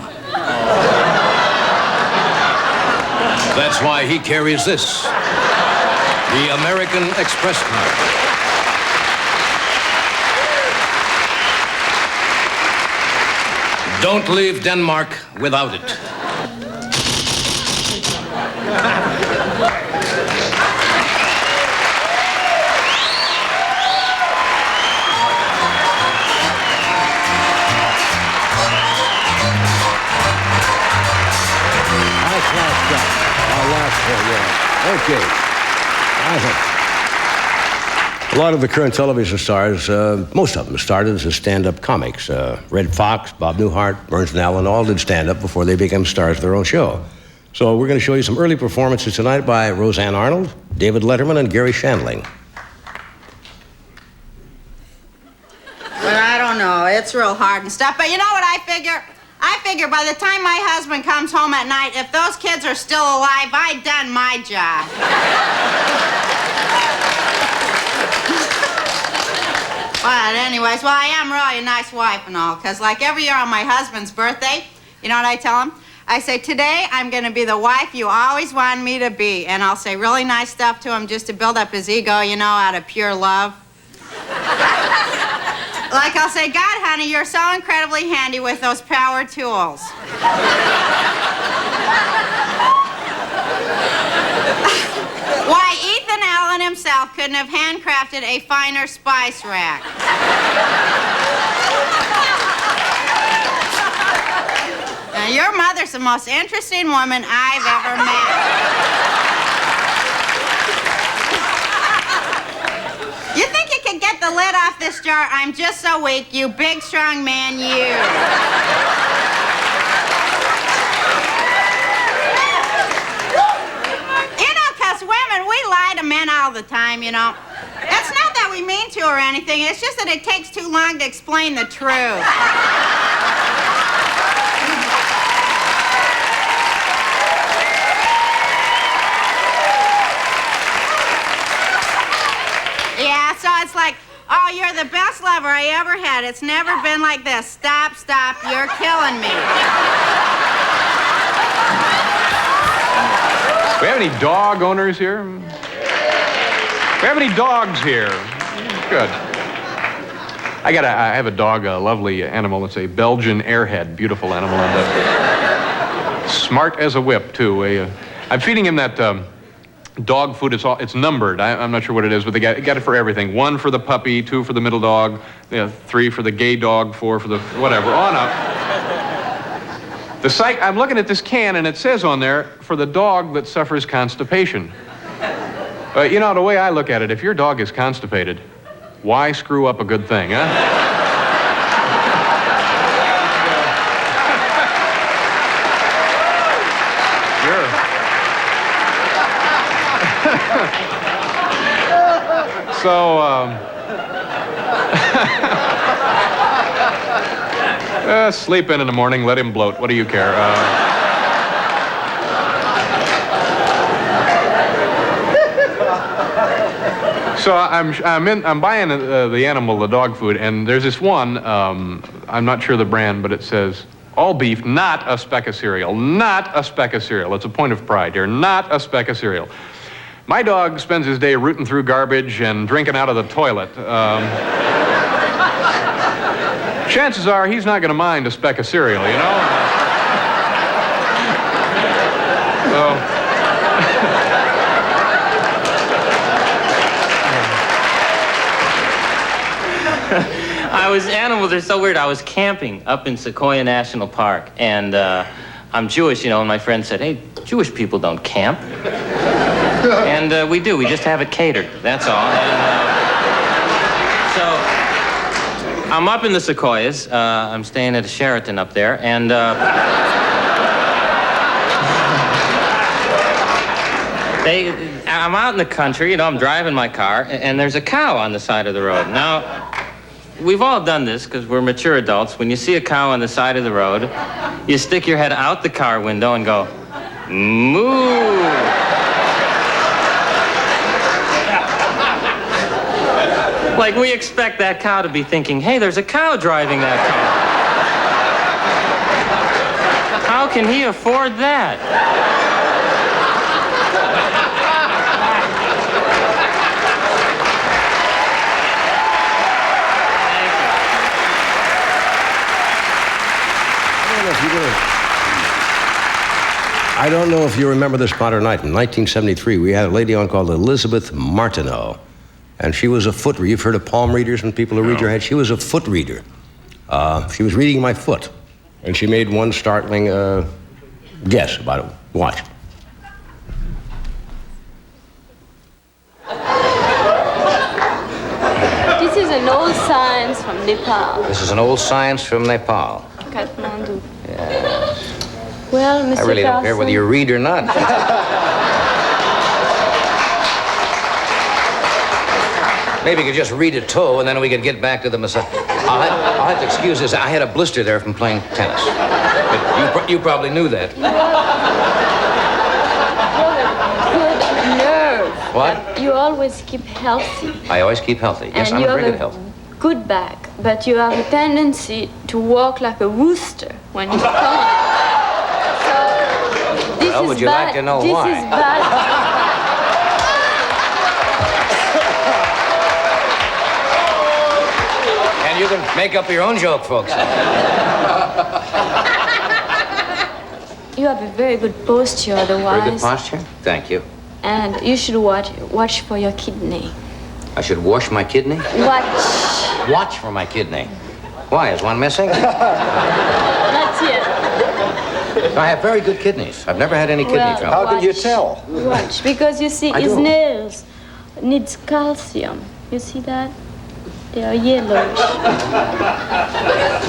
That's why he carries this, the American Express card. Don't leave Denmark without it. Okay. A lot of the current television stars, most of them started as stand-up comics. Red Fox, Bob Newhart, Burns and Allen all did stand-up before they became stars of their own show. So we're going to show you some early performances tonight by Roseanne Arnold, David Letterman, and Gary Shandling. But I don't know. It's real hard and stuff. But you know what I figure? I figure by the time my husband comes home at night, if those kids are still alive, I've done my job. But anyways, well, I am really a nice wife and all, because like every year on my husband's birthday, you know what I tell him? I say, today I'm going to be the wife you always wanted me to be. And I'll say really nice stuff to him just to build up his ego, you know, out of pure love. Like I'll say, God, honey, you're so incredibly handy with those power tools. Why, Ethan Allen himself couldn't have handcrafted a finer spice rack. Now, your mother's the most interesting woman I've ever met. You think you could get the lid off this jar? I'm just so weak, you big, strong man, you. You know, 'cause women, we lie to men all the time, you know. It's not that we mean to or anything. It's just that it takes too long to explain the truth. Yeah, so it's like, oh, you're the best lover I ever had. It's never been like this. Stop, stop, you're killing me. We have any dog owners here? We have any dogs here? Good. I have a dog, a lovely animal. It's a Belgian airhead, beautiful animal, and smart as a whip too. I'm feeding him that dog food. It's numbered. I'm not sure what it is, but they got it for everything. 1 for the puppy, 2 for the middle dog, 3 for the gay dog, 4 for the whatever. On up. I'm looking at this can, and it says on there, for the dog that suffers constipation. You know, the way I look at it, if your dog is constipated, why screw up a good thing, huh? Sure. So, sleep in the morning, let him bloat. What do you care? So I'm buying the animal, the dog food, and there's this one, I'm not sure the brand, but it says, all beef, not a speck of cereal. Not a speck of cereal. It's a point of pride here. Not a speck of cereal. My dog spends his day rooting through garbage and drinking out of the toilet. Chances are he's not going to mind a speck of cereal, you know? So... Animals are so weird. I was camping up in Sequoia National Park, and I'm Jewish, you know, and my friend said, hey, Jewish people don't camp. And we do. We just have it catered. That's all. And, so I'm up in the Sequoias. I'm staying at a Sheraton up there, and I'm out in the country, you know, I'm driving my car, and there's a cow on the side of the road. Now, we've all done this because we're mature adults. When you see a cow on the side of the road, you stick your head out the car window and go, moo. Like we expect that cow to be thinking, hey, there's a cow driving that car. How can he afford that? I don't know if you remember this modern night. In 1973, we had a lady on called Elizabeth Martineau, and she was a foot reader. You've heard of palm readers and people who read your head? She was a foot reader. She was reading my foot, and she made one startling guess about it. Watch. This is an old science from Nepal. This is an old science from Nepal. Kathmandu. Yes. Well, Mr. I really don't care whether you read or not. Maybe you could just read a toe, and then we could get back to the massage. I'll have to excuse this. I had a blister there from playing tennis. But you probably knew that. Good nerve. What? You always keep healthy. I always keep healthy. Yes, And I'm you a very have good health. Good back, but you have a tendency to walk like a rooster when you come. So this Well, is would you bad. like to know this why? Is bad. And you can make up your own joke, folks. You have a very good posture otherwise. Very good posture. Thank you. And you should watch for your kidney. I should wash my kidney? Watch. Watch for my kidney. Why, is one missing? Not yet. I have very good kidneys. I've never had any kidney trouble. How can you tell? Watch, because you see I his do. nails needs calcium. You see that? They are yellowish.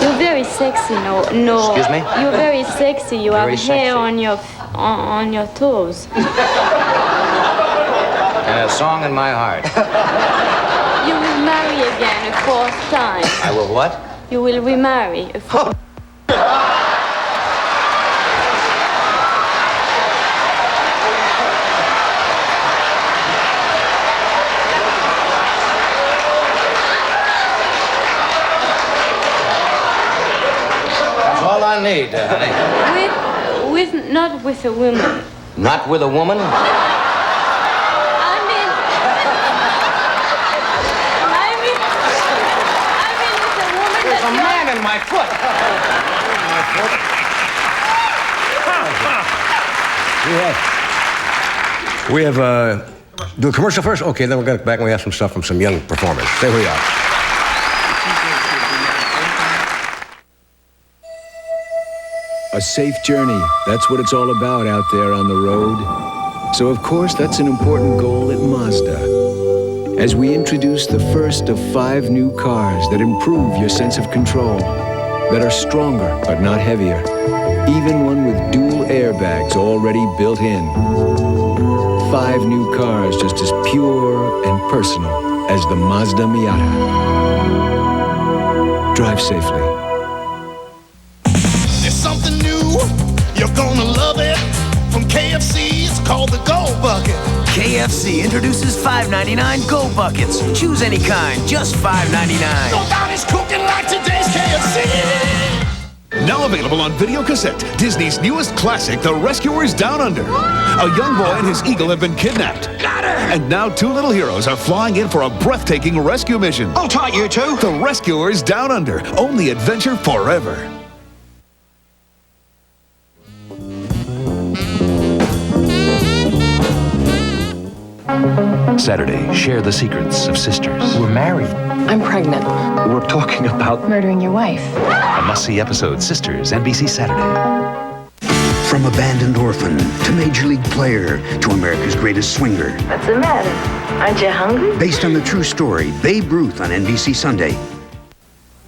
You're very sexy, no. Excuse me? You're very sexy. You Very have hair sexy. on your toes. And a song in my heart. You will marry again a fourth time. I will what? You will remarry a fourth. That's all I need, honey. Not with a woman. Not with a woman? There's a man in my foot. We have do a commercial first? Okay, then we're going to back and we have some stuff from some young performers. Stay where you are. A safe journey, that's what it's all about out there on the road. So of course, that's an important goal at Mazda. As we introduce the first of 5 new cars that improve your sense of control, that are stronger but not heavier, even one with dual airbags already built in. 5 new cars just as pure and personal as the Mazda Miata. Drive safely. There's something new, you're gonna love it. From KFC, it's called the Gold Bucket. KFC introduces $5.99 Go Buckets. Choose any kind, just $5.99. Nobody's cooking like today's KFC. Now available on video cassette, Disney's newest classic, The Rescuers Down Under. A young boy and his eagle have been kidnapped. Got her! And now two little heroes are flying in for a breathtaking rescue mission. Hold tight, you two. The Rescuers Down Under. Only adventure forever. Saturday, share the secrets of sisters. We're married. I'm pregnant. We're talking about Murdering your wife. A must-see episode, Sisters, NBC Saturday. From abandoned orphan to major league player to America's greatest swinger. What's the matter? Aren't you hungry? Based on the true story, Babe Ruth on NBC Sunday.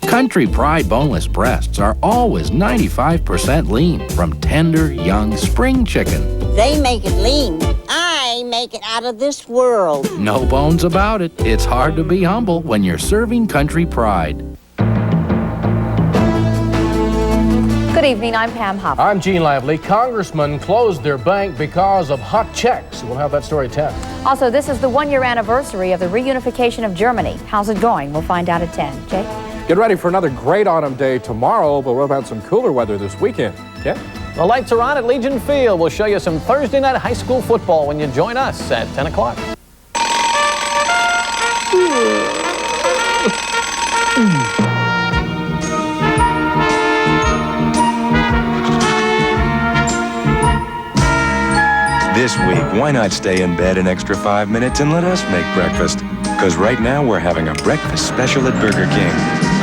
Country Pride boneless breasts are always 95% lean from tender, young spring chicken. They make it lean. I make it out of this world. No bones about it. It's hard to be humble when you're serving Country Pride. Good evening, I'm Pam Huff. I'm Gene Lively. Congressmen closed their bank because of hot checks. We'll have that story at 10. Also, this is the one-year anniversary of the reunification of Germany. How's it going? We'll find out at 10. Jay? Get ready for another great autumn day tomorrow, but what about some cooler weather this weekend? Ken? The lights are on at Legion Field. We'll show you some Thursday night high school football when you join us at 10 o'clock. This week, why not stay in bed an extra 5 minutes and let us make breakfast? Because right now we're having a breakfast special at Burger King.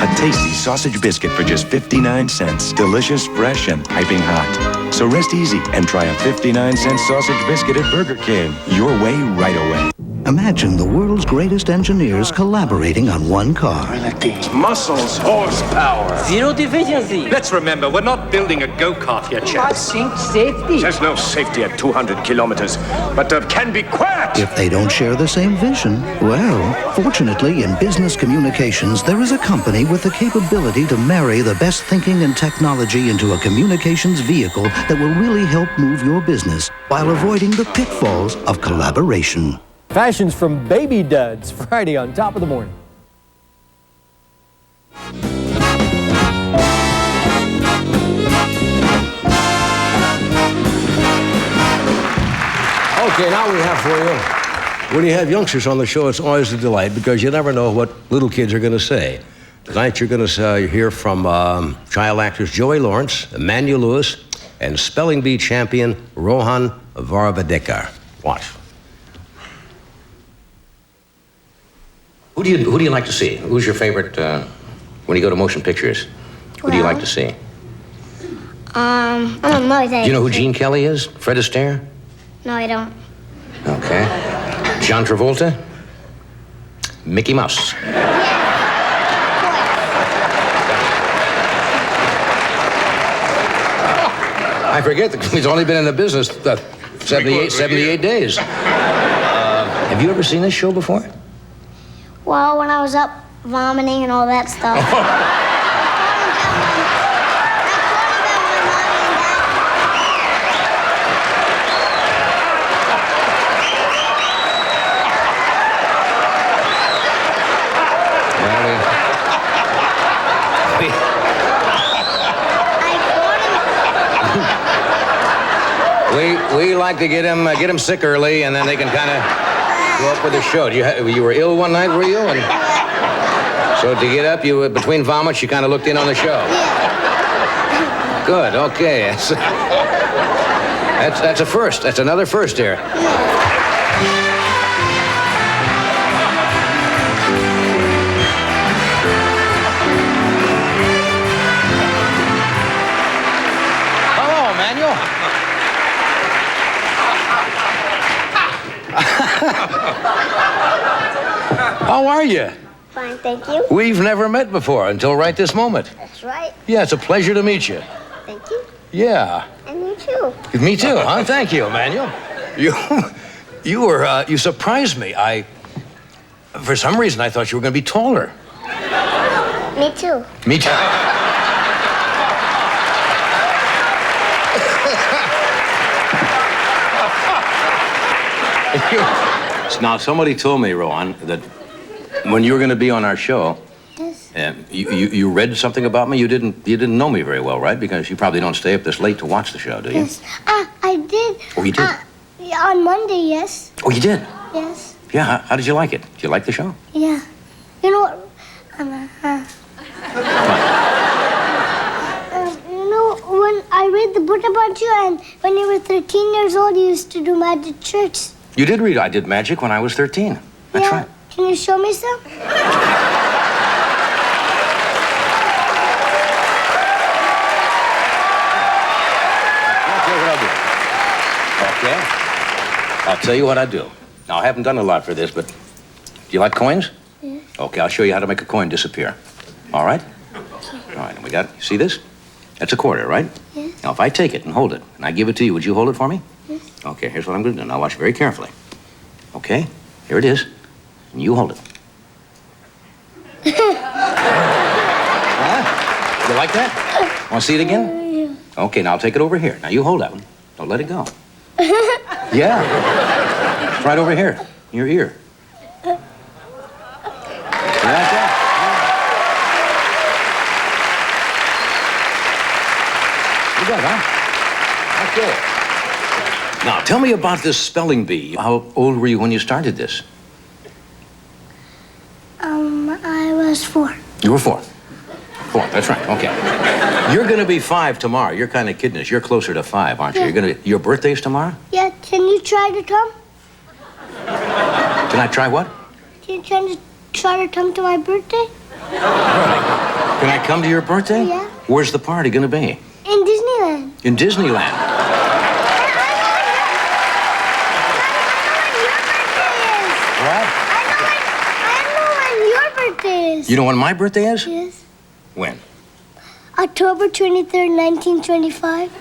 A tasty sausage biscuit for just 59 cents. Delicious, fresh, and piping hot. So rest easy and try a 59-cent sausage biscuit at Burger King. Your way, right away. Imagine the world's greatest engineers collaborating on one car. muscles, horsepower. Zero deficiency. Let's remember, we're not building a go-kart here, chaps. I think safety. There's no safety at 200 kilometers, but there can be quiet. If they don't share the same vision, well, fortunately in business communications, there is a company with the capability to marry the best thinking and technology into a communications vehicle that will really help move your business while avoiding the pitfalls of collaboration. Fashions from Baby Duds, Friday on Top of the Morning. Okay, now we have for you. When you have youngsters on the show, it's always a delight because you never know what little kids are going to say. Tonight you're going to hear from child actors Joey Lawrence, Emmanuel Lewis, and spelling bee champion Rohan Varvadekar. Watch. Who do you like to see? Who's your favorite when you go to motion pictures? Who do you like to see? I don't know. Do you know who Gene Kelly is? Fred Astaire? No, I don't. Okay. John Travolta? Mickey Mouse. I forget that he's only been in the business 78 days. Have you ever seen this show before? Well, when I was up vomiting and all that stuff. We like to get him sick early, and then they can kind of go up with the show. You were ill one night, were you? And so to get up, between vomits, you kind of looked in on the show. Yeah. Good. Okay. That's a first. That's another first here. Hello, Emmanuel. How are you? Fine, thank you. We've never met before until right this moment. That's right. Yeah, it's a pleasure to meet you. Thank you. Yeah. And you too. Me too, huh? Thank you, Emmanuel. You surprised me. For some reason, I thought you were going to be taller. Me too. Me too. Now, somebody told me, Rowan, that when you were going to be on our show, Yes. you read something about me. You didn't know me very well, right? Because you probably don't stay up this late to watch the show, do you? Yes. I did. Oh, you did? Yeah, on Monday, yes. Oh, you did? Yes. Yeah. How did you like it? Did you like the show? Yeah. You know what? You know, when I read the book about you, and when you were 13 years old, you used to do magic tricks. You did read I Did Magic when I was 13. That's right. Can you show me some? Okay. I'll tell you what I do. Now, I haven't done a lot for this, but do you like coins? Yes. Okay, I'll show you how to make a coin disappear. All right? All right, and we got, you see this? That's a quarter, right? Yes. Now, if I take it and hold it, and I give it to you, would you hold it for me? Yes. Okay, here's what I'm going to do. Now, watch very carefully. Okay, here it is. And you hold it. Huh? You like that? Want to see it again? Okay, now I'll take it over here. Now, you hold that one. Don't let it go. Yeah. It's right over here, in your ear. You like that? You got it, huh? That's good. Now, tell me about this spelling bee. How old were you when you started this? I was 4. You were 4. 4, that's right, okay. You're gonna be 5 tomorrow. You're kind of kidding us. You're closer to 5, aren't you? Yeah. Your birthday's tomorrow? Yeah, can you try to come? Can I try what? Can you try to come to my birthday? Can I come to your birthday? Yeah. Where's the party gonna be? In Disneyland. In Disneyland. What? I know when your birthday is. You know when my birthday is? Yes. When? October 23rd, 1925.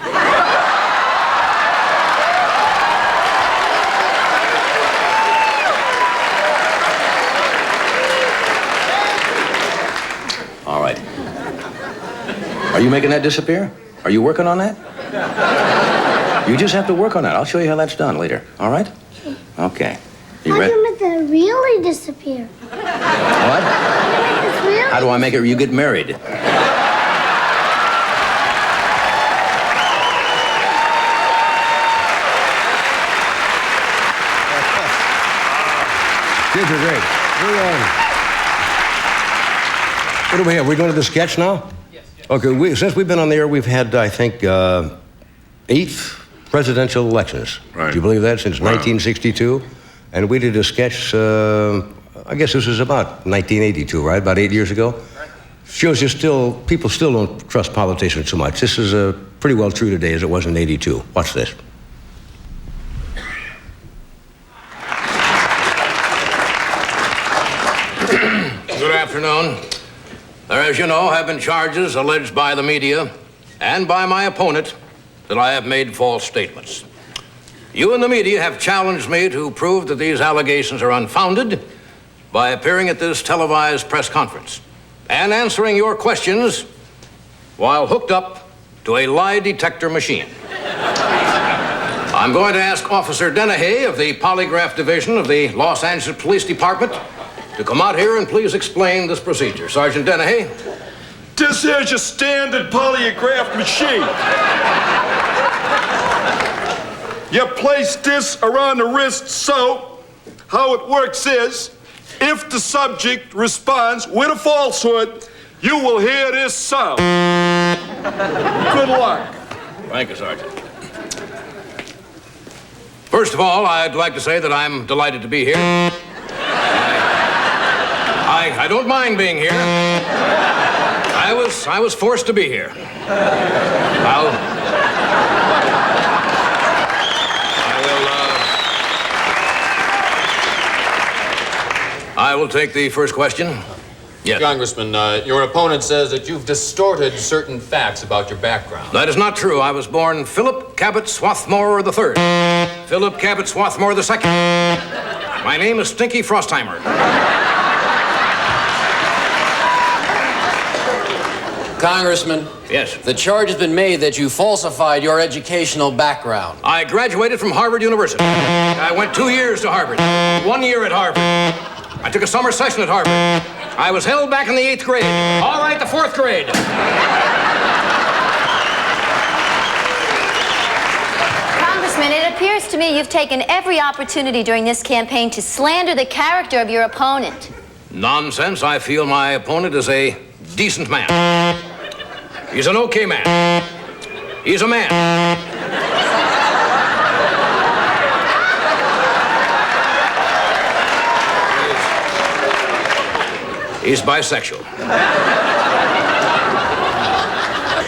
All right. Are you making that disappear? Are you working on that? You just have to work on that. I'll show you how that's done later. All right? Okay. You How do ready? you make that really disappear? What? How do I make it? You get married. Kids are great. What do we have? We going to the sketch now? Yes. Okay, since we've been on the air, we've had, I think, 8 presidential elections. Right. Do you believe that? Since 1962? And we did a sketch, I guess this was about 1982, right? About 8 years ago? Shows you people still don't trust politicians so much. This is pretty well true today as it was in 82. Watch this. Good afternoon. There, as you know, have been charges alleged by the media and by my opponent that I have made false statements. You and the media have challenged me to prove that these allegations are unfounded by appearing at this televised press conference and answering your questions while hooked up to a lie detector machine. I'm going to ask Officer Dennehy of the Polygraph Division of the Los Angeles Police Department to come out here and please explain this procedure. Sergeant Dennehy. This here's your standard polygraph machine. You place this around the wrist so how it works is if the subject responds with a falsehood, you will hear this sound. Good luck. Thank you, Sergeant. First of all, I'd like to say that I'm delighted to be here. I don't mind being here. I was forced to be here. I will take the first question. Yes. Congressman, your opponent says that you've distorted certain facts about your background. That is not true. I was born Philip Cabot Swarthmore III. Philip Cabot Swarthmore II. My name is Stinky Frostheimer. Congressman. Yes. The charge has been made that you falsified your educational background. I graduated from Harvard University. I went 2 years to Harvard, 1 year at Harvard. I took a summer session at Harvard. I was held back in the 8th grade. All right, the 4th grade. Congressman, it appears to me you've taken every opportunity during this campaign to slander the character of your opponent. Nonsense. I feel my opponent is a decent man. He's an okay man. He's a man. He's bisexual.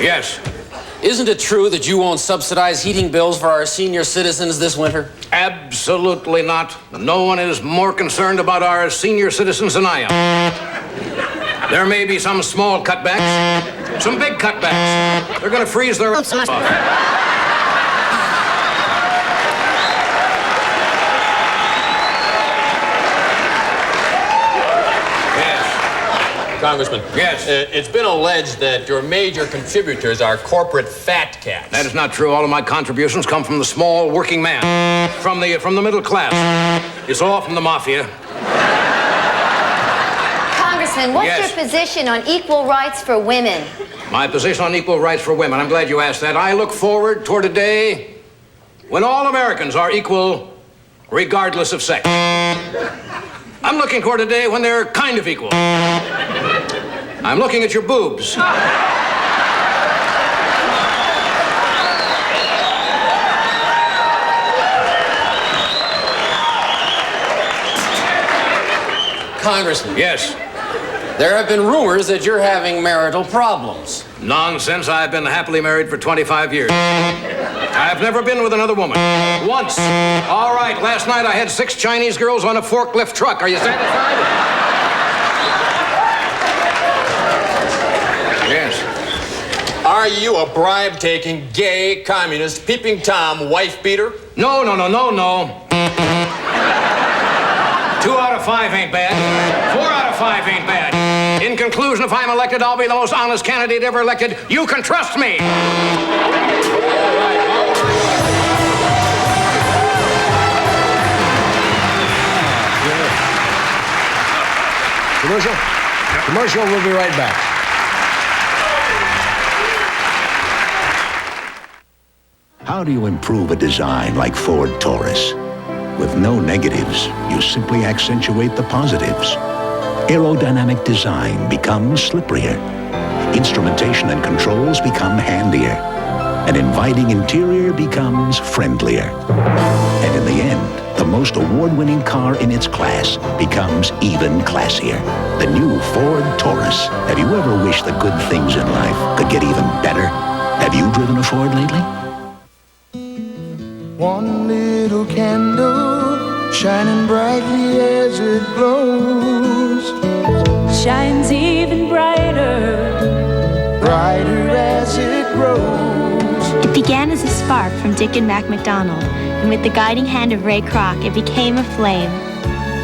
Yes. Isn't it true that you won't subsidize heating bills for our senior citizens this winter? Absolutely not. No one is more concerned about our senior citizens than I am. There may be some small cutbacks, some big cutbacks. They're going to freeze their off. Congressman. Yes. It's been alleged that your major contributors are corporate fat cats. That is not true. All of my contributions come from the small working man, from the middle class. It's all from the mafia. Congressman, what's Yes. your position on equal rights for women? My position on equal rights for women. I'm glad you asked that. I look forward toward a day when all Americans are equal, regardless of sex. I'm looking toward a day when they're kind of equal. I'm looking at your boobs. Congressman. Yes. There have been rumors that you're having marital problems. Nonsense. I've been happily married for 25 years. I've never been with another woman. Once. All right, last night I had 6 Chinese girls on a forklift truck. Are you satisfied? Yes. Are you a bribe-taking, gay, communist, peeping Tom, wife-beater? No. 2 out of 5 ain't bad. 4 out of 5 ain't bad. In conclusion, if I'm elected, I'll be the most honest candidate ever elected. You can trust me. Commercial, we'll be right back. How do you improve a design like Ford Taurus? With no negatives, you simply accentuate the positives. Aerodynamic design becomes slipperier. Instrumentation and controls become handier. An inviting interior becomes friendlier. And in the end, the most award-winning car in its class becomes even classier. The new Ford Taurus. Have you ever wished the good things in life could get even better? Have you driven a Ford lately? One little candle shining brightly as it glows, shines even brighter, brighter as it grows. It began as a spark from Dick and Mac McDonald, and with the guiding hand of Ray Kroc, it became a flame.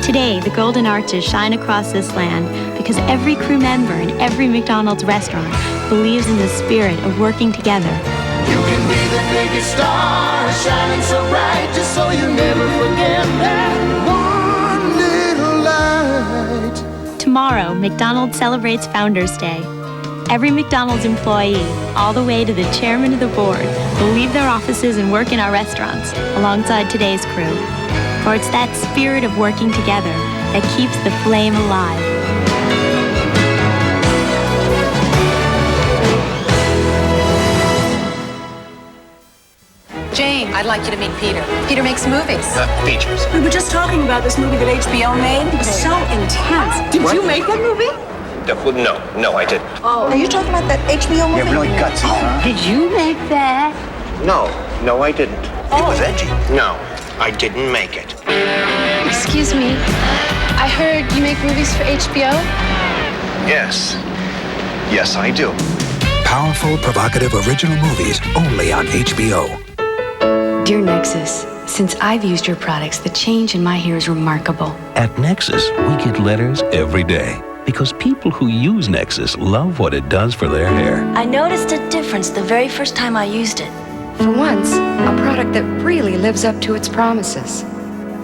Today, the golden arches shine across this land because every crew member in every McDonald's restaurant believes in the spirit of working together. You can be the biggest star, shining so bright, just so you never forget that one little light. Tomorrow, McDonald's celebrates Founders Day. Every McDonald's employee, all the way to the chairman of the board, will leave their offices and work in our restaurants alongside today's crew. For it's that spirit of working together that keeps the flame alive. Jane, I'd like you to meet Peter. Peter makes movies. Features. We were just talking about this movie that HBO made. It was so intense. Did you make that movie? No, I didn't. Oh, are you talking about that HBO movie? Yeah, really gutsy, huh? Did you make that? No, I didn't. It was edgy. No, I didn't make it. Excuse me. I heard you make movies for HBO? Yes, I do. Powerful, provocative, original movies only on HBO. Dear Nexus, since I've used your products, the change in my hair is remarkable. At Nexus, we get letters every day because people who use Nexus love what it does for their hair. I noticed a difference the very first time I used it. For once, a product that really lives up to its promises.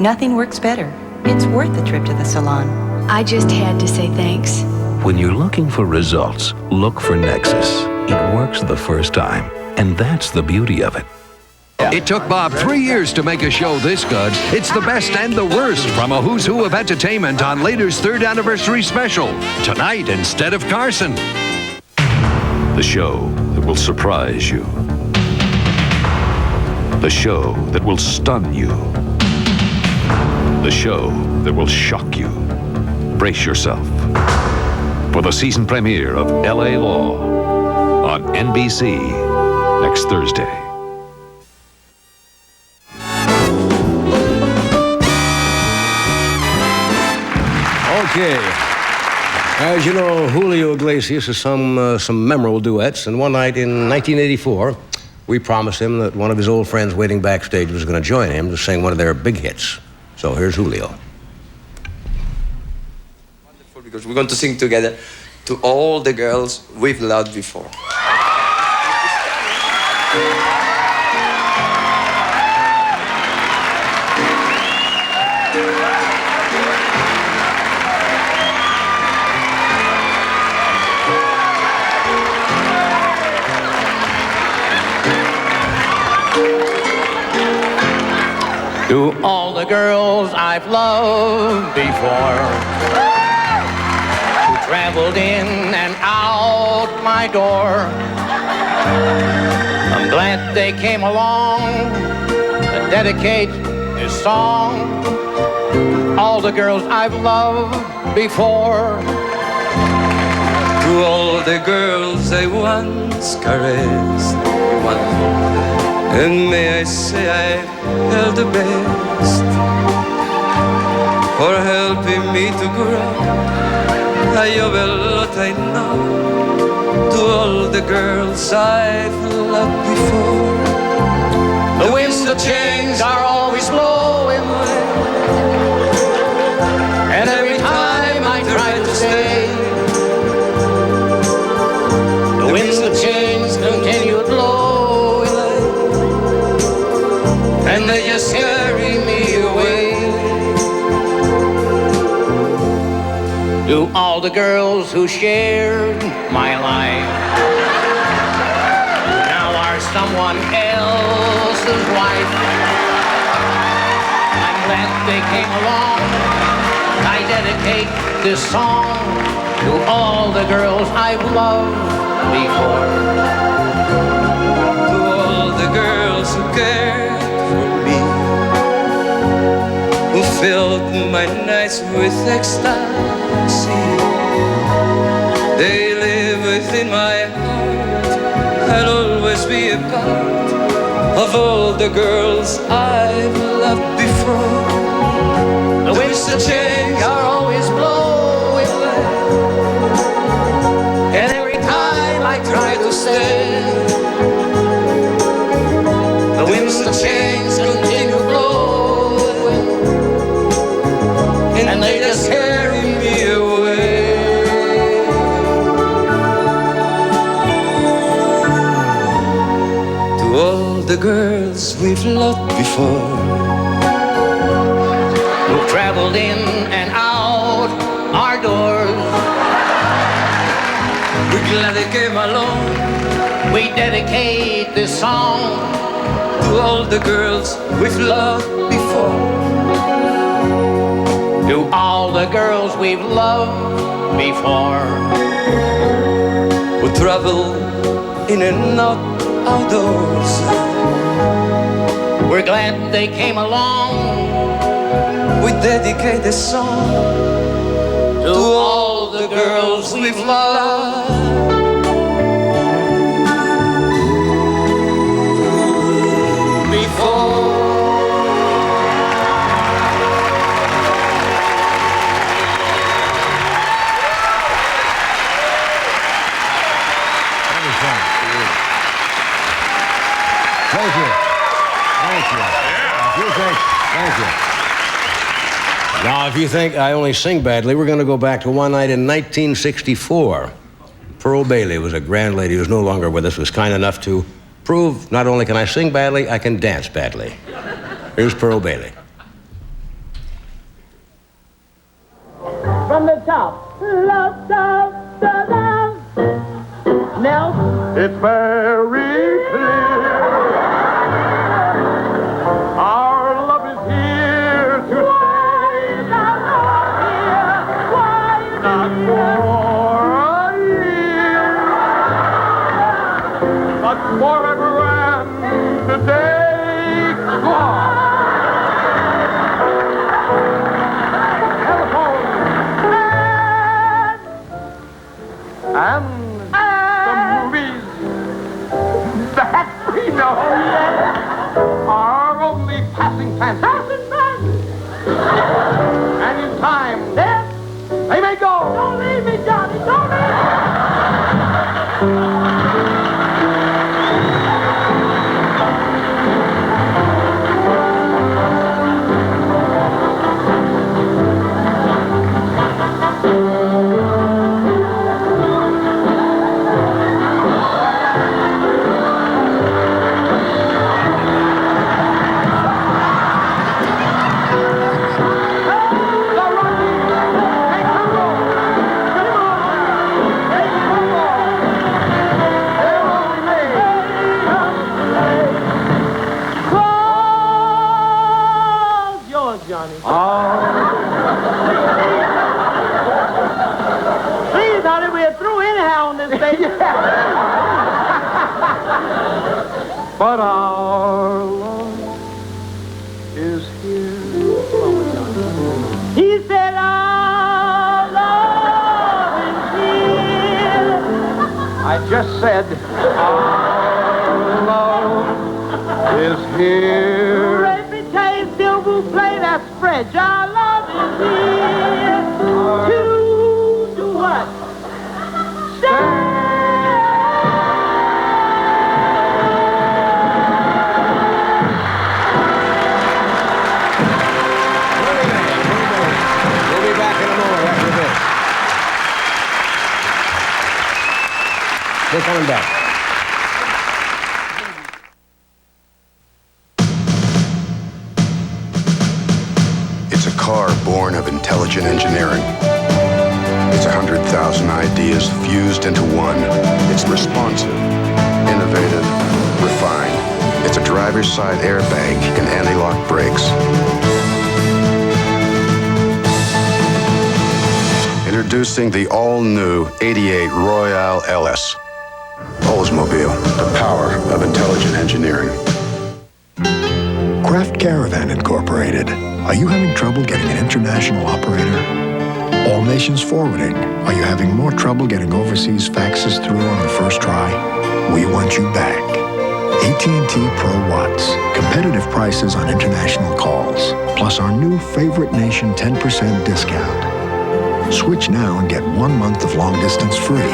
Nothing works better. It's worth the trip to the salon. I just had to say thanks. When you're looking for results, look for Nexus. It works the first time, and that's the beauty of it. It took Bob 3 years to make a show this good. It's the best and the worst from a who's who of entertainment on Later's 3rd anniversary special. Tonight instead of Carson. The show that will surprise you. The show that will stun you. The show that will shock you. Brace yourself for the season premiere of L.A. Law on NBC next Thursday. Okay. As you know, Julio Iglesias has some memorable duets, and one night in 1984, we promised him that one of his old friends waiting backstage was going to join him to sing one of their big hits. So here's Julio. Wonderful, because we're going to sing together to all the girls we've loved before. To all the girls I've loved before, who traveled in and out my door, I'm glad they came along to dedicate this song. All the girls I've loved before. To all the girls I once caressed, and may I say I held the best for helping me to grow. I owe a lot, I know, to all the girls I've loved before. The winds of change are always blowing, and every time I try to stay, the winds of change continue blowing. And they just carry me away. To all the girls who shared my life, who now are someone else's wife, I'm glad they came along. I dedicate this song to all the girls I've loved before. To all the girls who cared for me, who filled my nights with ecstasy. They live within my heart. I'll always be a part of all the girls I've loved before. The winds of change are always blowing, and every time I try to stay, the winds of change continue blowing, and they just carry me away. To all the girls we've loved before, who traveled in and out our doors, we're glad they came along. We dedicate this song to all the girls we've loved before. To all the girls we've loved before, who travel in and out outdoors. We're glad they came along. We dedicate this song to all the girls we've loved before. Thank you. Thank you. Thank you. Now, if you think I only sing badly, we're going to go back to one night in 1964. Pearl Bailey was a grand lady who's no longer with us, was kind enough to prove not only can I sing badly, I can dance badly. Here's Pearl Bailey. From the top, love, love, love, love. Now, it's very clear. Our love is here to stay. Not for a year, but forever and the day gone. And the movies that we know are only passing fancies. And in time, they may go. Don't leave me, Johnny, don't leave me. Please, honey, we're through anyhow on this day. But our love is here. He said our love is here. I just said our love is here. Reputation still will play that spread. Our love is here. To do what? Stay. We're coming back. It's a car born of intelligent engineering. It's 100,000 ideas fused into one. It's responsive, innovative, refined. It's a driver's side airbag and anti-lock brakes. Introducing the all-new 88 Royale LS. Oldsmobile, the power of intelligent engineering. Craft Caravan Incorporated. Are you having trouble getting an international operator? All Nations Forwarding. Are you having more trouble getting overseas faxes through on the first try? We want you back. AT&T Pro Watts. Competitive prices on international calls. Plus our new Favorite Nation 10% discount. Switch now and get 1 month of long distance free.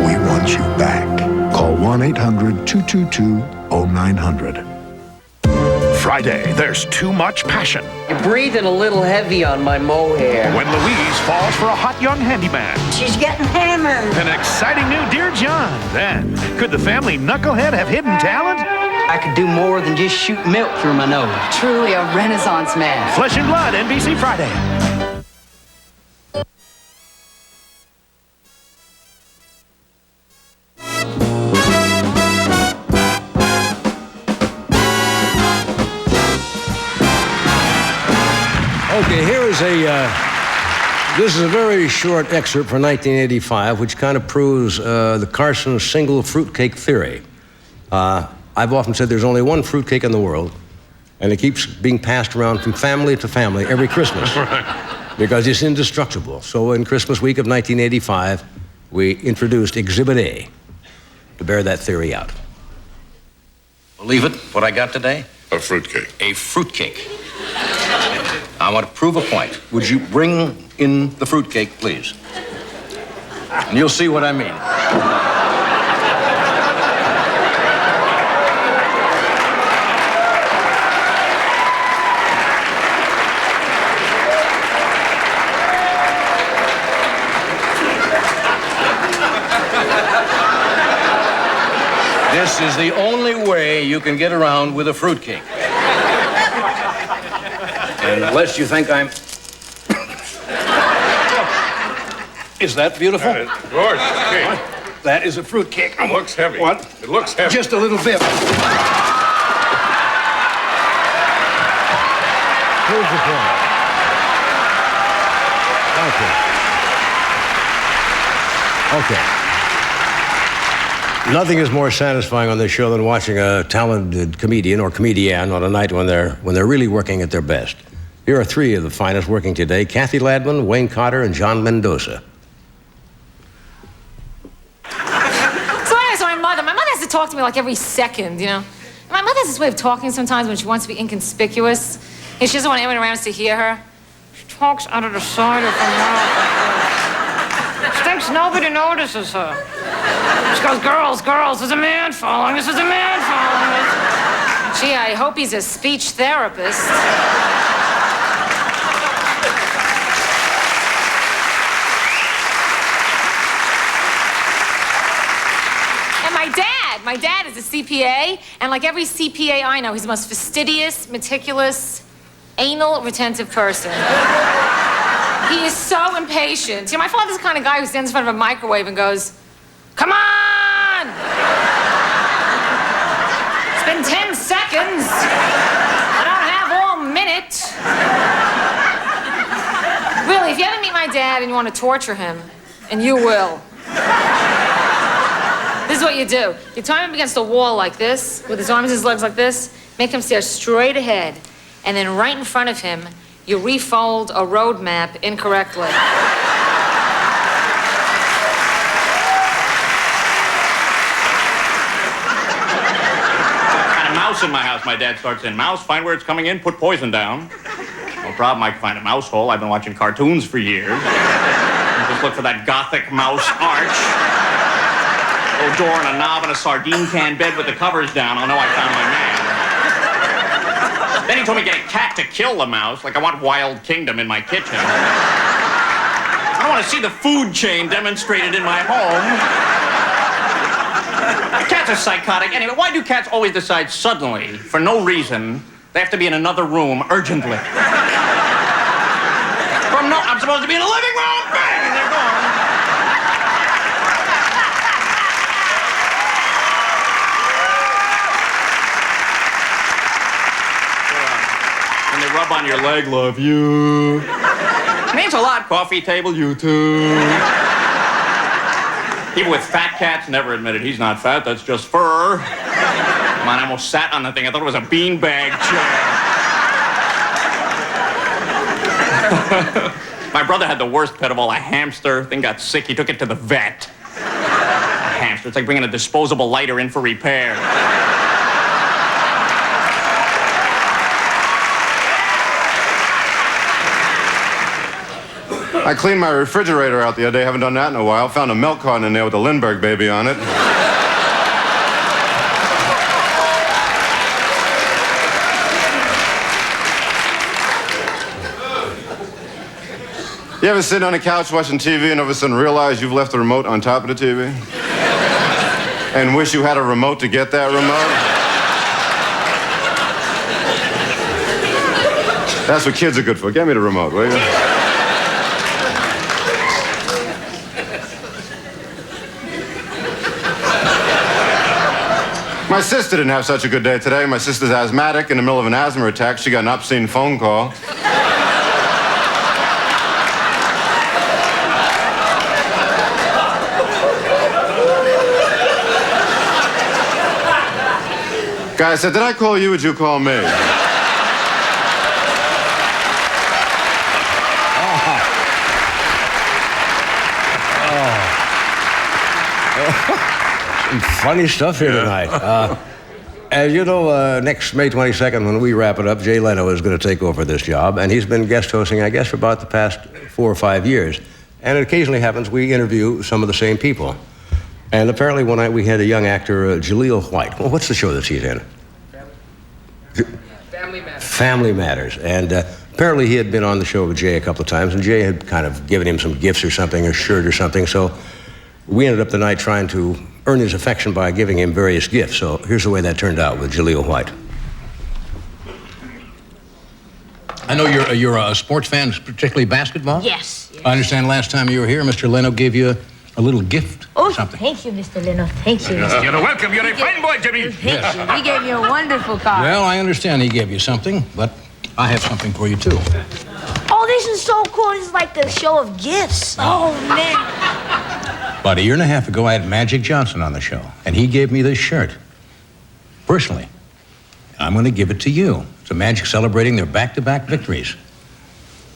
We want you back. Call 1-800-222-0900. Friday, there's too much passion. You're breathing a little heavy on my mohair. When Louise falls for a hot young handyman. She's getting hammered. An exciting new Dear John. Then, could the family knucklehead have hidden talent? I could do more than just shoot milk through my nose. Truly a Renaissance man. Flesh and Blood, NBC Friday. Okay, here is this is a very short excerpt from 1985, which kind of proves the Carson single fruitcake theory. I've often said there's only one fruitcake in the world, and it keeps being passed around from family to family every Christmas because it's indestructible. So in Christmas week of 1985, we introduced Exhibit A to bear that theory out. Believe it, what I got today? A fruitcake. A fruitcake. I want to prove a point. Would you bring in the fruitcake, please? And you'll see what I mean. This is the only way you can get around with a fruitcake. Unless you think I'm... Is that beautiful? That is gorgeous. That is a fruitcake. It looks heavy. What? It looks heavy. Just a little bit. Here's the point. Okay. Nothing is more satisfying on this show than watching a talented comedian or comedian on a night when they're really working at their best. Here are three of the finest working today: Kathy Ladman, Wayne Cotter, and John Mendoza. My mother has to talk to me like every second, you know? And my mother has this way of talking sometimes when she wants to be inconspicuous. And she doesn't want anyone around us to hear her. She talks out of the side of her mouth. She thinks nobody notices her. She goes, girls, there's a man following us, there's a man following us. Gee, I hope he's a speech therapist. My dad is a CPA, and like every CPA I know, he's the most fastidious, meticulous, anal retentive person. He is so impatient. You know, my father's the kind of guy who stands in front of a microwave and goes, "Come on! It's been 10 seconds. I don't have all minute." Really, if you ever meet my dad and you want to torture him, and you will, this is what you do. You tie him against a wall like this, with his arms and his legs like this, make him stare straight ahead, and then right in front of him, you refold a road map incorrectly. Got a mouse in my house, my dad starts in. Mouse, find where it's coming in, put poison down. No problem, I can find a mouse hole. I've been watching cartoons for years. Just look for that gothic mouse arch. A door and a knob and a sardine can bed with the covers down. I'll know I found my man. Then he told me to get a cat to kill the mouse, like I want Wild Kingdom in my kitchen. I don't want to see the food chain demonstrated in my home. Cats are psychotic. Anyway, why do cats always decide suddenly, for no reason, they have to be in another room urgently? I'm supposed to be in a living room, bang, and they're gone. Rub on your leg, love you. Means a lot. Coffee table, you too. People with fat cats never admit it. He's not fat, that's just fur. Come on, I almost sat on the thing. I thought it was a beanbag chair. My brother had the worst pet of all, a hamster. Thing got sick, he took it to the vet. A hamster, it's like bringing a disposable lighter in for repair. I cleaned my refrigerator out the other day. Haven't done that in a while. Found a milk carton in there with a Lindbergh baby on it. You ever sit on the couch watching TV and all of a sudden realize you've left the remote on top of the TV? And wish you had a remote to get that remote? That's what kids are good for. Get me the remote, will you? My sister didn't have such a good day today. My sister's asthmatic. In the middle of an asthma attack, she got an obscene phone call. Guy said, "Did I call you or did you call me?" Funny stuff here tonight. As you know, next May 22nd, when we wrap it up, Jay Leno is going to take over this job, and he's been guest hosting, I guess, for about the past 4 or 5 years. And it occasionally happens we interview some of the same people. And apparently one night we had a young actor, Jaleel White. Well, what's the show that he's in? Family Matters. Family Matters. And apparently he had been on the show with Jay a couple of times, and Jay had kind of given him some gifts or something, a shirt or something, so we ended up the night trying to earn his affection by giving him various gifts. So here's the way that turned out with Jaleel White. I know you're a sports fan, particularly basketball. Yes. I understand last time you were here, Mr. Leno gave you a little gift Oh, or something. thank you, Mr. Leno. Thank you. Mr. You're welcome. You're a fine boy, Jimmy. Thank you. He gave me a wonderful card. Well, I understand he gave you something, but I have something for you, too. Oh, this is so cool. This is like the show of gifts. Oh, man. About a year and a half ago, I had Magic Johnson on the show, and he gave me this shirt. Personally. I'm going to give it to you. It's a Magic celebrating their back-to-back victories.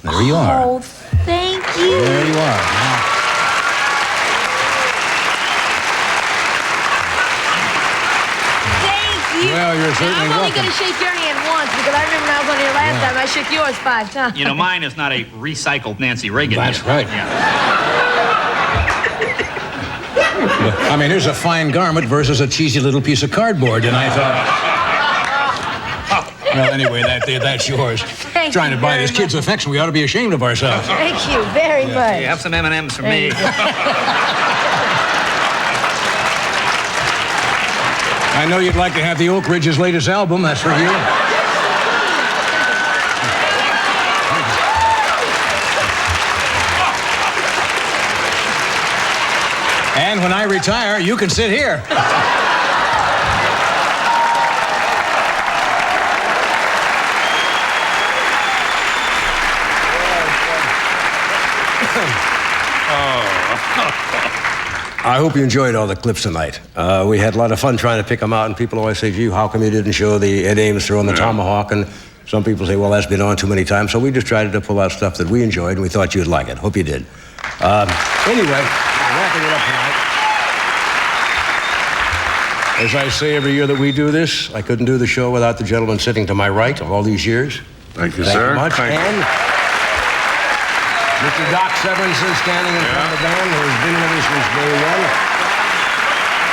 There you are. Oh, thank you. There you are. Now, thank you. well, you're certainly I'm only welcome. going to shake your hand once because I remember when I was on here last time, I shook yours 5 times. You know, mine is not a recycled Nancy Reagan. That's right. Yeah. I mean, here's a fine garment versus a cheesy little piece of cardboard, and I thought... Well, anyway, that's yours. Thank Trying you to buy very this kid's affection, we ought to be ashamed of ourselves. Thank you very much. Hey, have some M&Ms for me. I know you'd like to have the Oak Ridge's latest album. That's for you. And when I retire, you can sit here. I hope you enjoyed all the clips tonight. We had a lot of fun trying to pick them out, and people always say, gee, how come you didn't show the Ed Ames throwing the tomahawk? And some people say, well, that's been on too many times. So we just tried to pull out stuff that we enjoyed, and we thought you'd like it. Hope you did. Anyway, wrapping it up tonight. As I say every year that we do this, I couldn't do the show without the gentleman sitting to my right all these years. Thank you, Thank sir. you much. Thank you. And Mr. Doc Severinsen standing in front of the band, who has been with us since day one.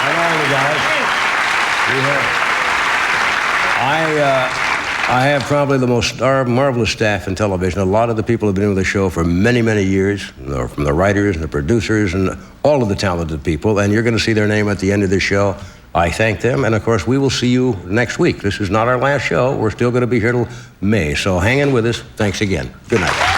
And all the guys. I have probably the most marvelous staff in television. A lot of the people have been with the show for many, many years, from the writers and the producers and all of the talented people, and you're going to see their name at the end of the show. I thank them, and of course, we will see you next week. This is not our last show. We're still going to be here till May, so hang in with us. Thanks again. Good night.